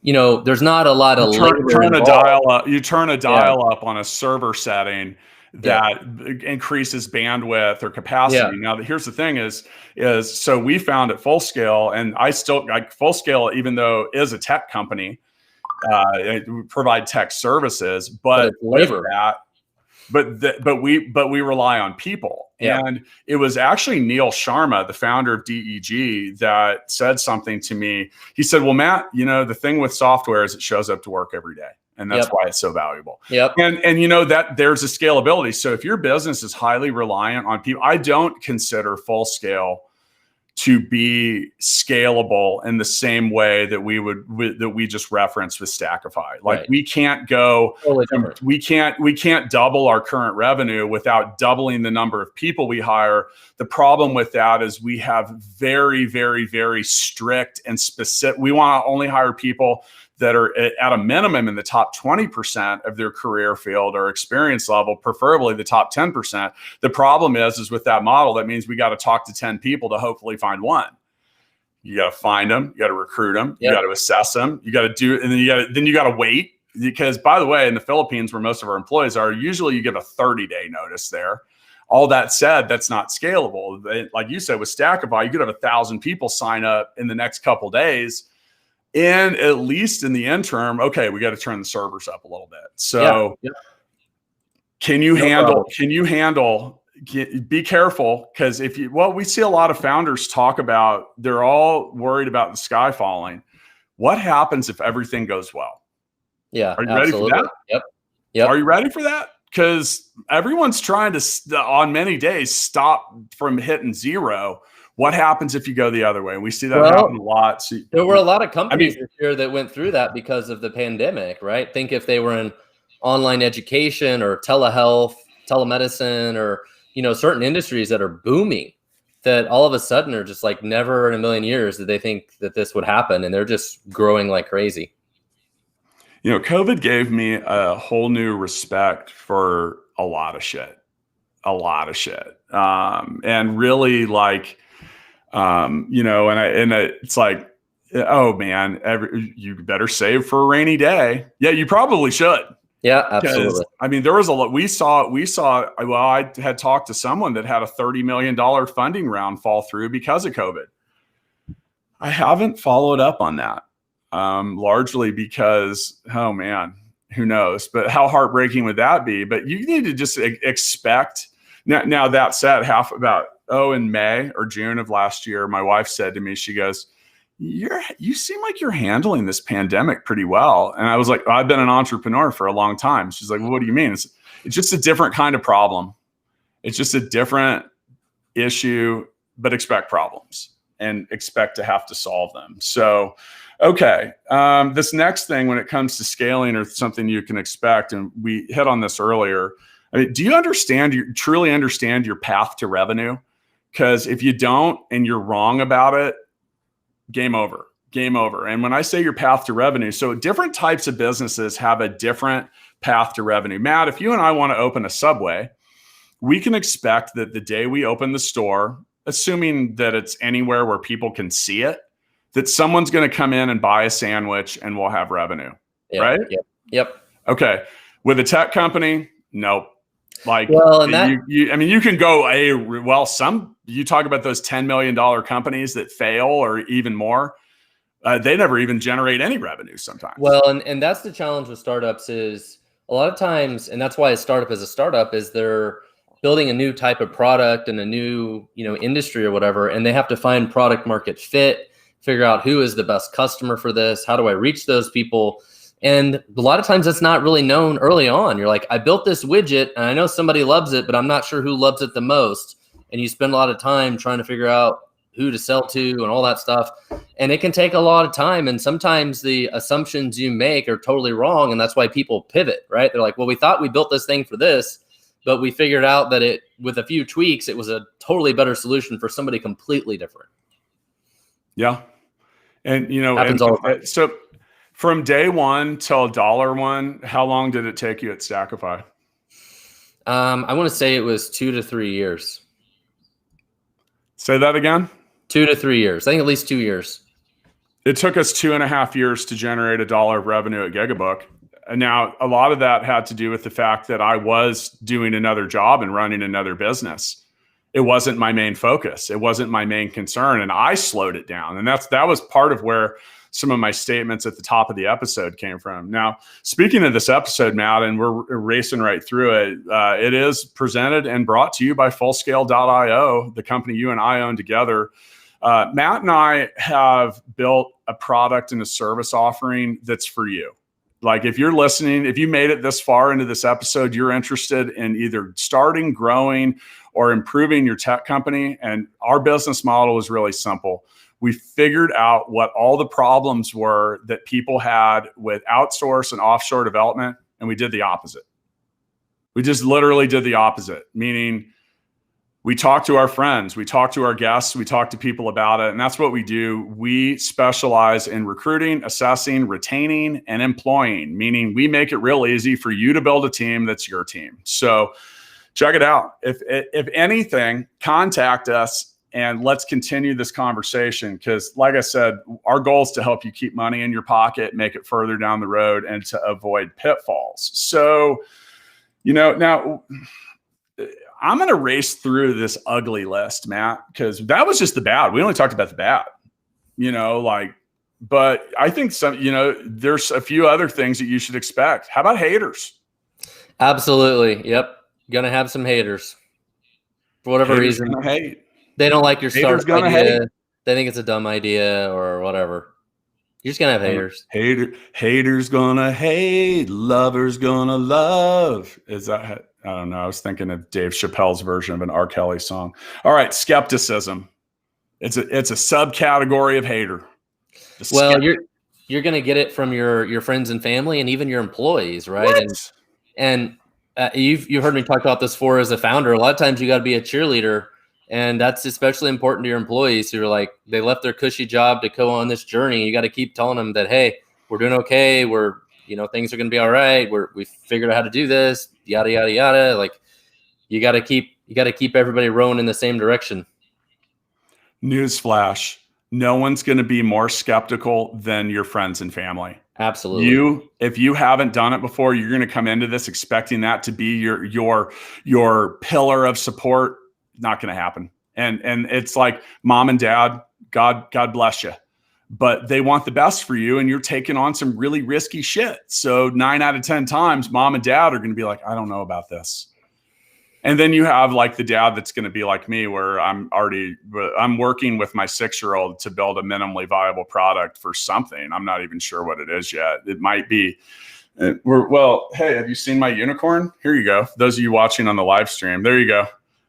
S2: there's not a lot of
S1: turn a dial up. You turn a dial up on a server setting that increases bandwidth or capacity. Now, here's the thing: is so we found at Full Scale, and I still like Full Scale, even though it is a tech company, we provide tech services, but labor that. But we rely on people. And it was actually Neil Sharma, the founder of DEG, that said something to me. He said, well, Matt, the thing with software is it shows up to work every day. And that's why it's so valuable. And that there's a scalability. So if your business is highly reliant on people, I don't consider Full Scale to be scalable in the same way that we just referenced with Stackify. Like we can't go, we can't double our current revenue without doubling the number of people we hire. The problem with that is we have very, very, very strict and specific. We want to only hire people that are at a minimum in the top 20% of their career field or experience level, preferably the top 10%. The problem is with that model, that means we got to talk to 10 people to hopefully find one. You got to find them, you got to recruit them, you got to assess them, you got to do, and then you got to wait. Because by the way, in the Philippines, where most of our employees are, usually you give a 30-day notice there. All that said, that's not scalable. Like you said, with Stackify, you could have 1,000 people sign up in the next couple days. And at least in the interim, okay, we got to turn the servers up a little bit. So can you handle, be careful, because we see a lot of founders talk about, they're all worried about the sky falling. What happens if everything goes well?
S2: Yeah.
S1: Are you ready for that?
S2: Yep.
S1: Are you ready for that? Because everyone's trying to, on many days, stop from hitting zero. What happens if you go the other way? And we see that happen a lot. So,
S2: there were a lot of companies this year that went through that because of the pandemic, right? Think if they were in online education or telehealth, telemedicine, or, certain industries that are booming, that all of a sudden are just like never in a million years did they think that this would happen. And they're just growing like crazy.
S1: COVID gave me a whole new respect for a lot of shit. And really like, it's like, oh man, you better save for a rainy day. Yeah, you probably should.
S2: Yeah, absolutely.
S1: I mean, there was a lot. We saw, well, I had talked to someone that had a $30 million funding round fall through because of COVID. I haven't followed up on that, largely because, oh man, who knows? But how heartbreaking would that be? But you need to just expect. Now that said, in May or June of last year, my wife said to me, she goes, you seem like you're handling this pandemic pretty well. And I was like, I've been an entrepreneur for a long time. She's like, well, what do you mean? It's just a different kind of problem. It's just a different issue, but expect problems and expect to have to solve them. So, okay. This next thing, when it comes to scaling or something you can expect, and we hit on this earlier, I mean, do you truly understand your path to revenue? Because if you don't and you're wrong about it, game over. And when I say your path to revenue, so different types of businesses have a different path to revenue. Matt, if you and I want to open a Subway, we can expect that the day we open the store, assuming that it's anywhere where people can see it, that someone's going to come in and buy a sandwich and we'll have revenue, right?
S2: Yep.
S1: Okay. With a tech company, nope. Like, you can go you talk about those $10 million companies that fail or even more. They never even generate any revenue sometimes.
S2: Well, and that's the challenge with startups is a lot of times, and that's why a startup is a startup, is they're building a new type of product and a new, industry or whatever. And they have to find product market fit, figure out who is the best customer for this. How do I reach those people? And a lot of times it's not really known early on. You're like, I built this widget and I know somebody loves it, but I'm not sure who loves it the most. And you spend a lot of time trying to figure out who to sell to and all that stuff. And it can take a lot of time. And sometimes the assumptions you make are totally wrong. And that's why people pivot, right? They're like, well, we thought we built this thing for this, but we figured out that with a few tweaks, it was a totally better solution for somebody completely different.
S1: Yeah. And,
S2: happens all the time.
S1: So from day one till $1, how long did it take you at Stackify?
S2: I want to say it was 2 to 3 years.
S1: Say that again?
S2: 2 to 3 years. I think at least 2 years.
S1: It took us 2.5 years to generate $1 of revenue at Gigabook. And now a lot of that had to do with the fact that I was doing another job and running another business. It wasn't my main focus. It wasn't my main concern. And I slowed it down. And that was part of where some of my statements at the top of the episode came from. Now, speaking of this episode, Matt, and we're racing right through it, it is presented and brought to you by Fullscale.io, the company you and I own together. Matt and I have built a product and a service offering that's for you. Like if you're listening, if you made it this far into this episode, you're interested in either starting, growing, or improving your tech company. And our business model is really simple. We figured out what all the problems were that people had with outsource and offshore development, and we did the opposite. We just literally did the opposite, meaning we talk to our friends, we talk to our guests, we talk to people about it, and that's what we do. We specialize in recruiting, assessing, retaining, and employing, meaning we make it real easy for you to build a team that's your team. So check it out. If anything, contact us and let's continue this conversation because, like I said, our goal is to help you keep money in your pocket, make it further down the road, and to avoid pitfalls. So, now I'm going to race through this ugly list, Matt, because that was just the bad. We only talked about the bad, but I think there's a few other things that you should expect. How about haters?
S2: Absolutely. Yep. Going to have some haters for whatever reason.
S1: Hate.
S2: They don't like your startup idea. They think it's a dumb idea or whatever. You're just going to have haters.
S1: Haters going to hate. Lovers going to love. Is that... I don't know. I was thinking of Dave Chappelle's version of an R. Kelly song. All right. Skepticism. It's a subcategory of hater.
S2: Well, you're going to get it from your friends and family and even your employees. Right.
S1: What?
S2: And you've heard me talk about this before as a founder. A lot of times you got to be a cheerleader, and that's especially important to your employees who are like, they left their cushy job to go on this journey. You got to keep telling them that, hey, we're doing okay. Things are going to be all right. We figured out how to do this, yada, yada, yada. Like you got to keep everybody rowing in the same direction.
S1: Newsflash. No one's going to be more skeptical than your friends and family.
S2: Absolutely.
S1: If you haven't done it before, you're going to come into this expecting that to be your pillar of support. Not going to happen. And it's like mom and dad, God bless you. But they want the best for you, and you're taking on some really risky shit. So 9 out of 10 times, mom and dad are going to be like, I don't know about this. And then you have like the dad that's going to be like me, where I'm working with my 6-year-old to build a minimally viable product for something. I'm not even sure what it is yet. It might be, hey, have you seen my unicorn? Here you go. Those of you watching on the live stream, there you go.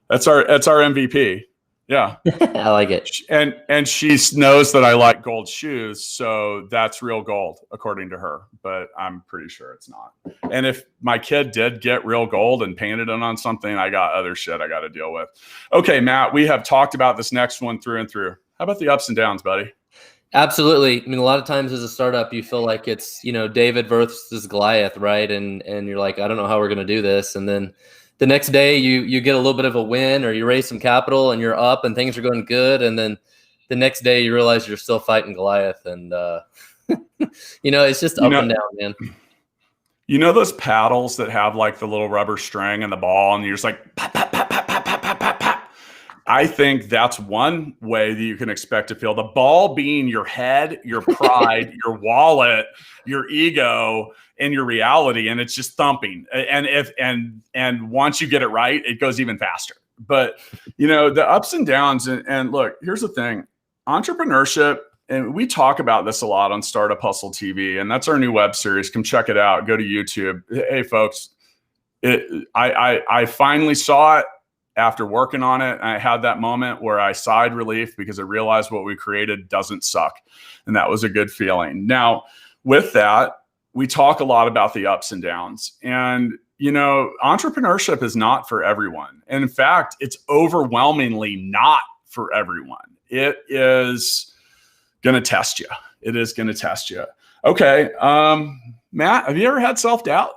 S1: That's our MVP. Yeah.
S2: I like it.
S1: And she knows that I like gold shoes. So that's real gold, according to her. But I'm pretty sure it's not. And if my kid did get real gold and painted it on something, I got other shit I got to deal with. Okay, Matt, we have talked about this next one through and through. How about the ups and downs, buddy?
S2: Absolutely. I mean, a lot of times as a startup, you feel like it's, David versus Goliath, right? And you're like, I don't know how we're going to do this. And then the next day you get a little bit of a win, or you raise some capital and you're up and things are going good. And then the next day you realize you're still fighting Goliath. And, it's just up and down, man.
S1: You know those paddles that have like the little rubber string and the ball, and you're just like, pop, pop, pop, pop, pop, pop, pop, pop, pop. I think that's one way that you can expect to feel. The ball being your head, your pride, your wallet, your ego, and your reality, and it's just thumping. And once you get it right, it goes even faster. But the ups and downs, and look, here's the thing: entrepreneurship, and we talk about this a lot on Startup Hustle TV, and that's our new web series. Come check it out. Go to YouTube. Hey, folks, I finally saw it after working on it. I had that moment where I sighed relief because I realized what we created doesn't suck, and that was a good feeling. Now, with that, we talk a lot about the ups and downs, and entrepreneurship is not for everyone. And in fact, it's overwhelmingly not for everyone. It is going to test you. It is going to test you. Okay. Matt, have you ever had self-doubt?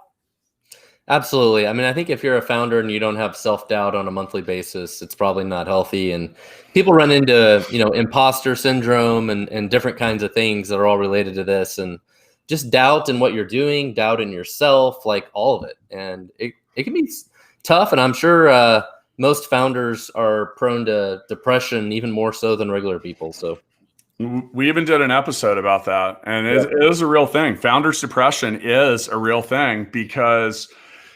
S2: Absolutely. I mean, I think if you're a founder and you don't have self-doubt on a monthly basis, it's probably not healthy. And people run into, imposter syndrome and different kinds of things that are all related to this. And just doubt in what you're doing, doubt in yourself, like all of it. And it can be tough. And I'm sure most founders are prone to depression even more so than regular people. So
S1: we even did an episode about that. And it is a real thing. Founders depression is a real thing because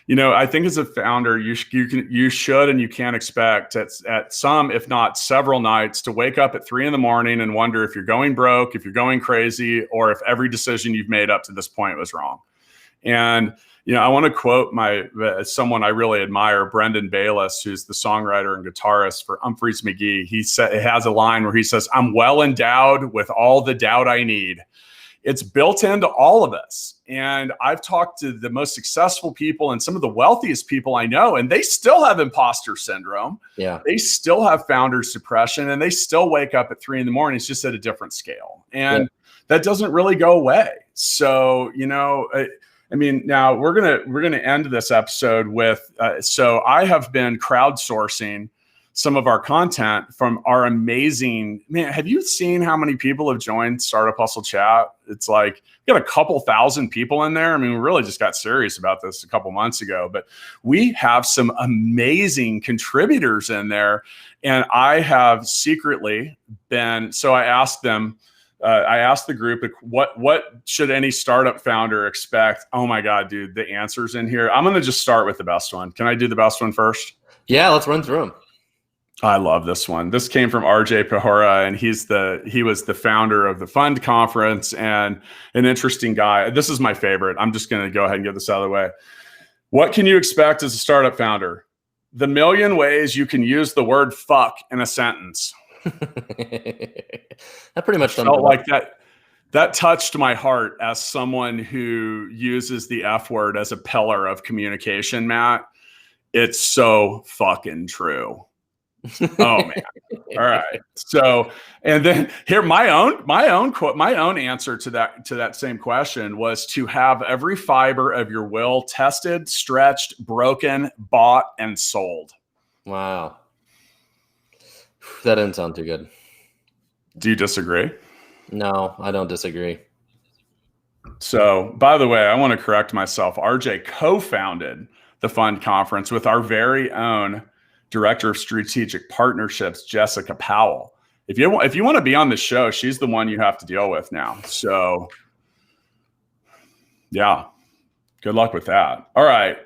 S1: I think as a founder, you should and you can expect at some, if not several nights, to wake up at 3 a.m. and wonder if you're going broke, if you're going crazy, or if every decision you've made up to this point was wrong. And I want to quote someone I really admire, Brendan Bayless, who's the songwriter and guitarist for Humphreys McGee. It has a line where he says, "I'm well endowed with all the doubt I need." It's built into all of us. And I've talked to the most successful people and some of the wealthiest people I know, and they still have imposter syndrome.
S2: Yeah.
S1: They still have founders depression, and they still wake up at 3 a.m. It's just at a different scale. And that doesn't really go away. So, now we're going to end this episode with, so I have been crowdsourcing some of our content from our amazing, man, have you seen how many people have joined Startup Hustle Chat? It's like, we got a couple thousand people in there. I mean, we really just got serious about this a couple months ago, but we have some amazing contributors in there. And I have secretly so I asked them, I asked the group, what should any startup founder expect? Oh my God, dude, the answers in here. I'm going to just start with the best one. Can I do the best one first?
S2: Yeah, let's run through them.
S1: I love this one. This came from RJ Pahora, and he was the founder of the Fund Conference and an interesting guy. This is my favorite. I'm just going to go ahead and get this out of the way. What can you expect as a startup founder? The million ways you can use the word fuck in a sentence.
S2: That pretty much
S1: felt like that. That touched my heart as someone who uses the F word as a pillar of communication, Matt. It's so fucking true. Oh man. All right. So, and then here, my own answer to that same question was to have every fiber of your will tested, stretched, broken, bought, and sold.
S2: Wow. That didn't sound too good.
S1: Do you disagree?
S2: No, I don't disagree.
S1: So, by the way, I want to correct myself. RJ co-founded the Fund Conference with our very own Director of Strategic Partnerships, Jessica Powell. If you want to be on the show, she's the one you have to deal with now. So, yeah, good luck with that. All right.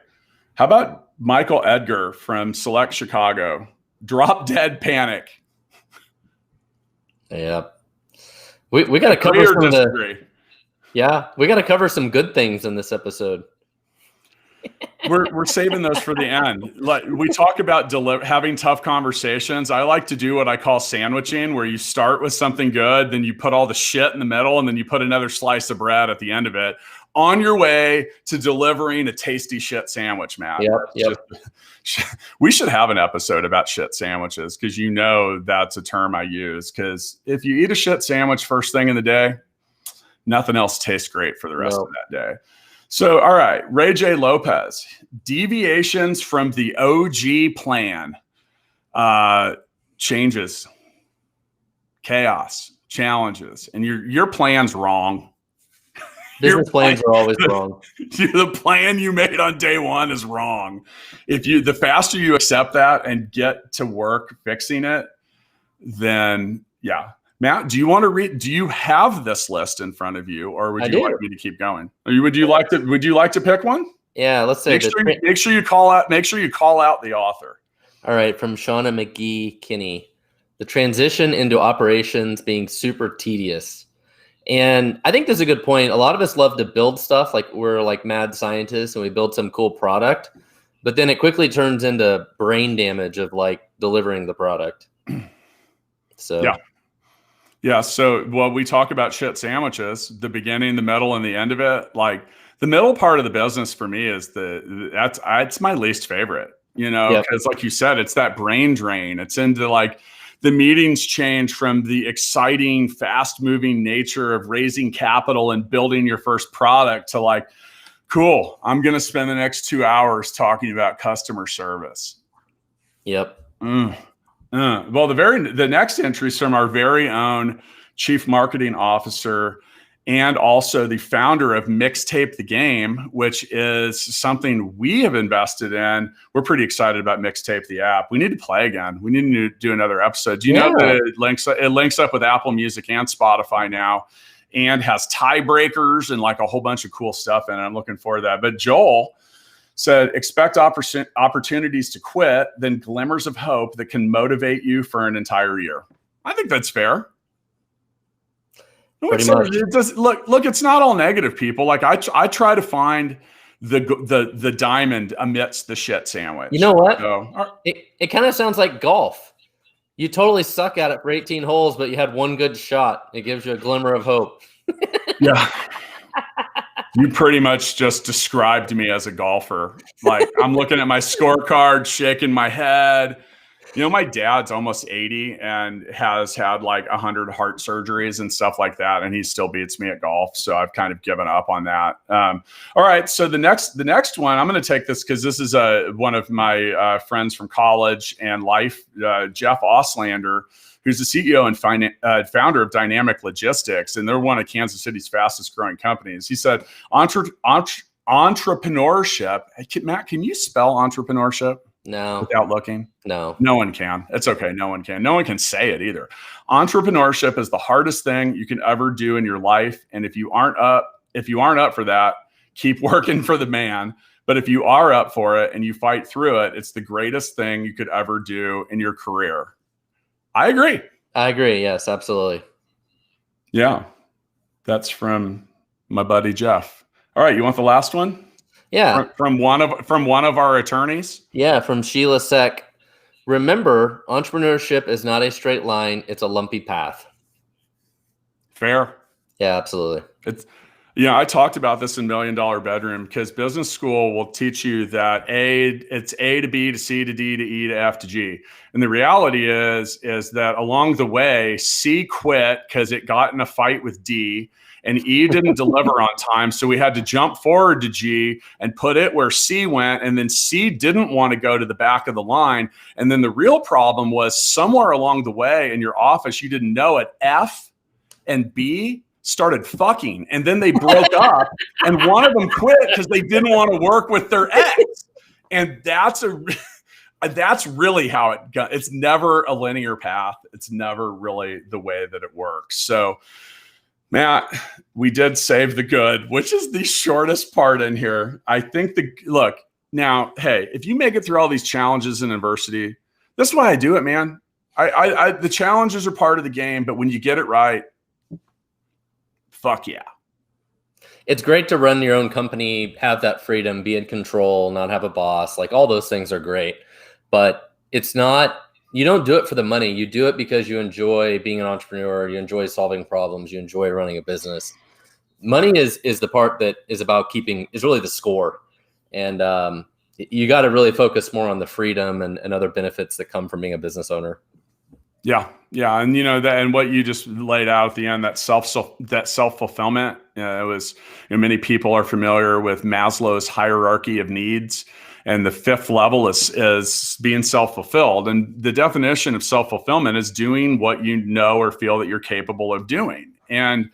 S1: How about Michael Edgar from Select Chicago? Drop Dead Panic.
S2: Yeah. We got to cover some of the. Yeah, we got to cover some good things in this episode.
S1: We're saving those for the end. Like we talk about having tough conversations. I like to do what I call sandwiching, where you start with something good, then you put all the shit in the middle, and then you put another slice of bread at the end of it on your way to delivering a tasty shit sandwich, Matt.
S2: Yep.
S1: We should have an episode about shit sandwiches because that's a term I use. Because if you eat a shit sandwich first thing in the day, nothing else tastes great for the rest of that day. So, all right, Ray J. Lopez, deviations from the OG plan, changes, chaos, challenges, and your plan's wrong.
S2: Business plans are always wrong.
S1: The plan you made on day one is wrong. The faster you accept that and get to work fixing it, then yeah. Matt, do you want to read? Do you have this list in front of you, or would you like me to keep going? Would you like to pick one?
S2: Yeah, let's say
S1: make sure you call out the author.
S2: All right, from Shauna McGee Kinney, the transition into operations being super tedious. And I think this is a good point. A lot of us love to build stuff, like we're like mad scientists and we build some cool product, but then it quickly turns into brain damage of like delivering the product. So
S1: yeah. So we talk about shit sandwiches, the beginning, the middle, and the end of it. Like the middle part of the business for me is it's my least favorite, because like you said, it's that brain drain. It's into like the meetings change from the exciting, fast moving nature of raising capital and building your first product to like, Cool. I'm going to spend the next 2 hours talking about customer service.
S2: Yep.
S1: Well, the next entry is from our very own Chief Marketing Officer and also the founder of Mixtape the Game, which is something we have invested in. We're pretty excited about Mixtape the app. We need to play again. We need to do another episode. Do you know that it links up with Apple Music and Spotify now, and has tiebreakers and like a whole bunch of cool stuff in it. I'm looking forward to that. But Joel said, expect opportunities to quit, then glimmers of hope that can motivate you for an entire year. I think that's fair.
S2: Pretty much.
S1: It does, look, it's not all negative, people. Like I try to find the diamond amidst the shit sandwich.
S2: You know what?
S1: So,
S2: it kind of sounds like golf. You totally suck at it for 18 holes, but you had one good shot. It gives you a glimmer of hope.
S1: Yeah. You pretty much just described me as a golfer. Like, I'm looking at my scorecard, shaking my head. You know, my dad's almost 80 and has had like 100 heart surgeries and stuff like that, and he still beats me at golf. So I've kind of given up on that. All right, so the next one, I'm going to take this because this is one of my friends from college and life, Jeff Auslander, who's the CEO and founder of Dynamic Logistics, and they're one of Kansas City's fastest growing companies. He said, entrepreneurship. Hey, Matt, can you spell entrepreneurship?
S2: No.
S1: Without looking?
S2: No.
S1: No one can. It's okay. No one can. No one can say it either. Entrepreneurship is the hardest thing you can ever do in your life. And if you aren't up for that, keep working for the man. But if you are up for it and you fight through it, it's the greatest thing you could ever do in your career. I agree.
S2: Yes, absolutely.
S1: Yeah. That's from my buddy Jeff. All right. You want the last one?
S2: Yeah.
S1: From one of our attorneys? Yeah,
S2: from Sheila Seck. Remember, entrepreneurship is not a straight line, it's a lumpy path.
S1: Fair.
S2: Yeah, absolutely.
S1: I talked about this in $1 Million Bedroom because business school will teach you that it's A to B to C to D to E to F to G. And the reality is that along the way, C quit because it got in a fight with D, and E didn't deliver on time. So we had to jump forward to G and put it where C went. And then C didn't want to go to the back of the line. And then the real problem was somewhere along the way in your office, you didn't know it, F and B started fucking, and then they broke up, and one of them quit because they didn't want to work with their ex. And that's really how it got. It's never a linear path. It's never really the way that it works. So, Matt, we did save the good, which is the shortest part in here. I think look, now, hey, if you make it through all these challenges in adversity, that's why I do it, man. The challenges are part of the game, but when you get it right, fuck yeah.
S2: It's great to run your own company, have that freedom, be in control, not have a boss. Like, all those things are great, but you don't do it for the money. You do it because you enjoy being an entrepreneur. You enjoy solving problems. You enjoy running a business. Money is the part that is really the score. And you got to really focus more on the freedom and other benefits that come from being a business owner.
S1: Yeah. Yeah. And and what you just laid out at the end, that self-fulfillment, it was, many people are familiar with Maslow's hierarchy of needs. And the fifth level is being self-fulfilled. And the definition of self-fulfillment is doing what you know or feel that you're capable of doing. And,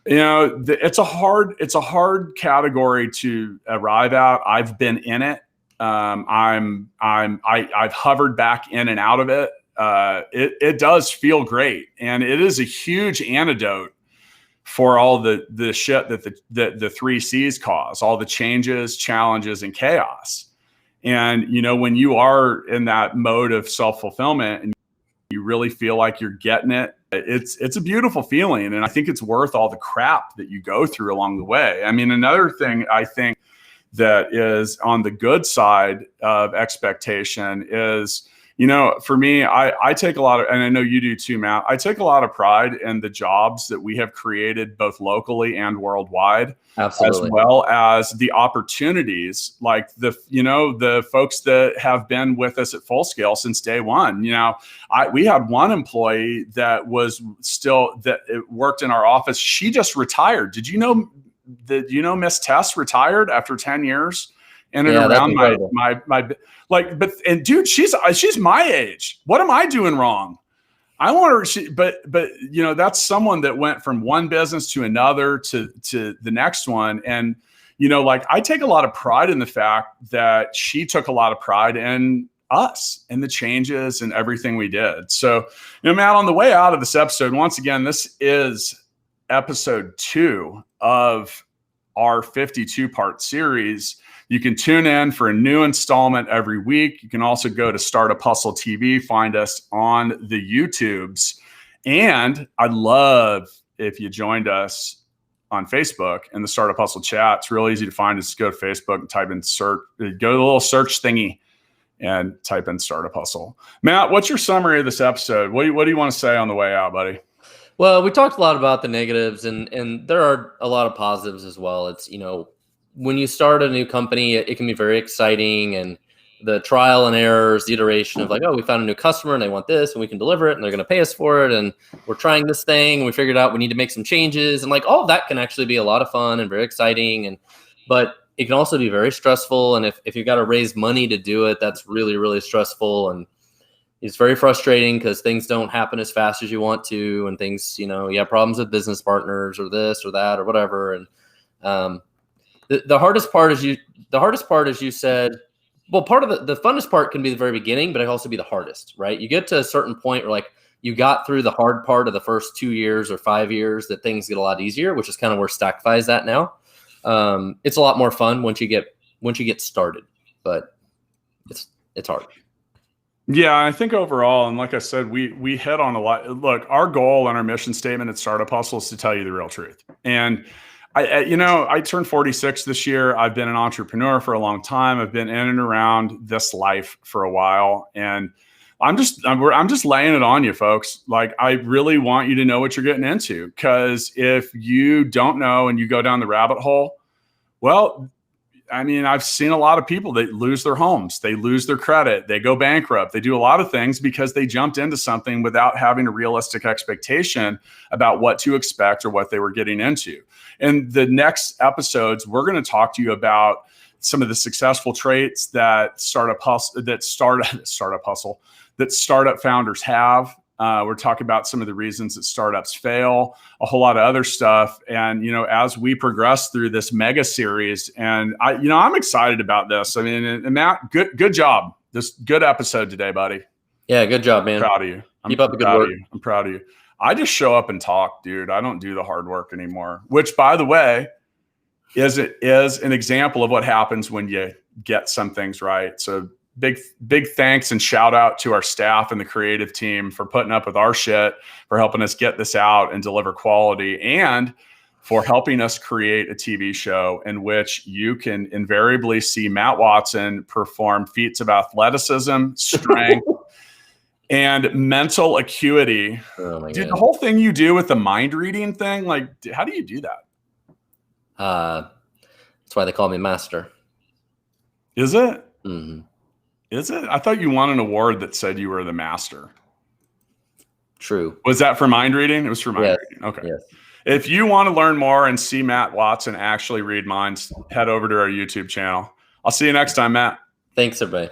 S1: it's a hard category to arrive at. I've been in it. I've hovered back in and out of it. It does feel great. And it is a huge antidote for all the shit that the 3 C's cause, all the changes, challenges, and chaos. And, when you are in that mode of self-fulfillment and you really feel like you're getting it, it's a beautiful feeling. And I think it's worth all the crap that you go through along the way. I mean, another thing I think that is on the good side of expectation is, for me, I take a lot of, and I know you do too, Matt, I take a lot of pride in the jobs that we have created both locally and worldwide.
S2: Absolutely.
S1: As well as the opportunities, like the folks that have been with us at Full Scale since day one. We had one employee that worked in our office. She just retired. Did you know, Miss Tess retired after 10 years in and
S2: Yeah, that's
S1: around
S2: incredible.
S1: and dude, she's my age. What am I doing wrong? I want her, but that's someone that went from one business to another to the next one. And, I take a lot of pride in the fact that she took a lot of pride in us and the changes and everything we did. So, Matt, on the way out of this episode, once again, this is episode 2 of our 52-part series. You can tune in for a new installment every week. You can also go to Startup Hustle TV, find us on the YouTubes. And I'd love if you joined us on Facebook in the Startup Hustle chat. It's real easy to find us. Go to Facebook and type in search, go to the little search thingy and type in Startup Hustle. Matt, what's your summary of this episode? What do you want to say on the way out, buddy?
S2: Well, we talked a lot about the negatives, and there are a lot of positives as well. It's, when you start a new company, it can be very exciting, and the trial and errors, the iteration of like, oh, we found a new customer and they want this and we can deliver it and they're going to pay us for it. And we're trying this thing and we figured out we need to make some changes. And like all of that can actually be a lot of fun and very exciting. But it can also be very stressful. And if you've got to raise money to do it, that's really, really stressful. And it's very frustrating because things don't happen as fast as you want to. And things, you have problems with business partners or this or that or whatever. And the hardest part is you said, well, part of the funnest part can be the very beginning, but it can also be the hardest, right? You get to a certain point where like you got through the hard part of the first 2 years or 5 years that things get a lot easier, which is kind of where Stackify is at now. It's a lot more fun once you get started, but it's hard.
S1: Yeah, I think overall, and like I said, we hit on a lot. Look, our goal and our mission statement at Startup Hustle is to tell you the real truth. And I turned 46 this year. I've been an entrepreneur for a long time. I've been in and around this life for a while, and I'm just laying it on you, folks. Like, I really want you to know what you're getting into, because if you don't know and you go down the rabbit hole, well, I mean, I've seen a lot of people that lose their homes, they lose their credit, they go bankrupt, they do a lot of things because they jumped into something without having a realistic expectation about what to expect or what they were getting into. In the next episodes, we're going to talk to you about some of the successful traits that startup founders have. We're talking about some of the reasons that startups fail, a whole lot of other stuff. And, as we progress through this mega series, and I'm excited about this. I mean, and Matt, good job. This good episode today, buddy.
S2: Yeah. Good job, man.
S1: I'm proud of you.
S2: Keep up the good work.
S1: I'm proud of you. I just show up and talk, dude. I don't do the hard work anymore, which, by the way, is an example of what happens when you get some things right. So big thanks and shout out to our staff and the creative team for putting up with our shit, for helping us get this out and deliver quality, and for helping us create a TV show in which you can invariably see Matt Watson perform feats of athleticism, strength, and mental acuity.
S2: Oh my
S1: Dude,
S2: God.
S1: the whole thing you do with the mind reading thing, like, how do you do that?
S2: That's why they call me master.
S1: Is it?
S2: Mm-hmm.
S1: Is it? I thought you won an award that said you were the master.
S2: True.
S1: Was that for mind reading? It was for mind reading. Okay.
S2: Yes.
S1: If you want to learn more and see Matt Watson actually read minds, head over to our YouTube channel. I'll see you next time, Matt.
S2: Thanks, everybody.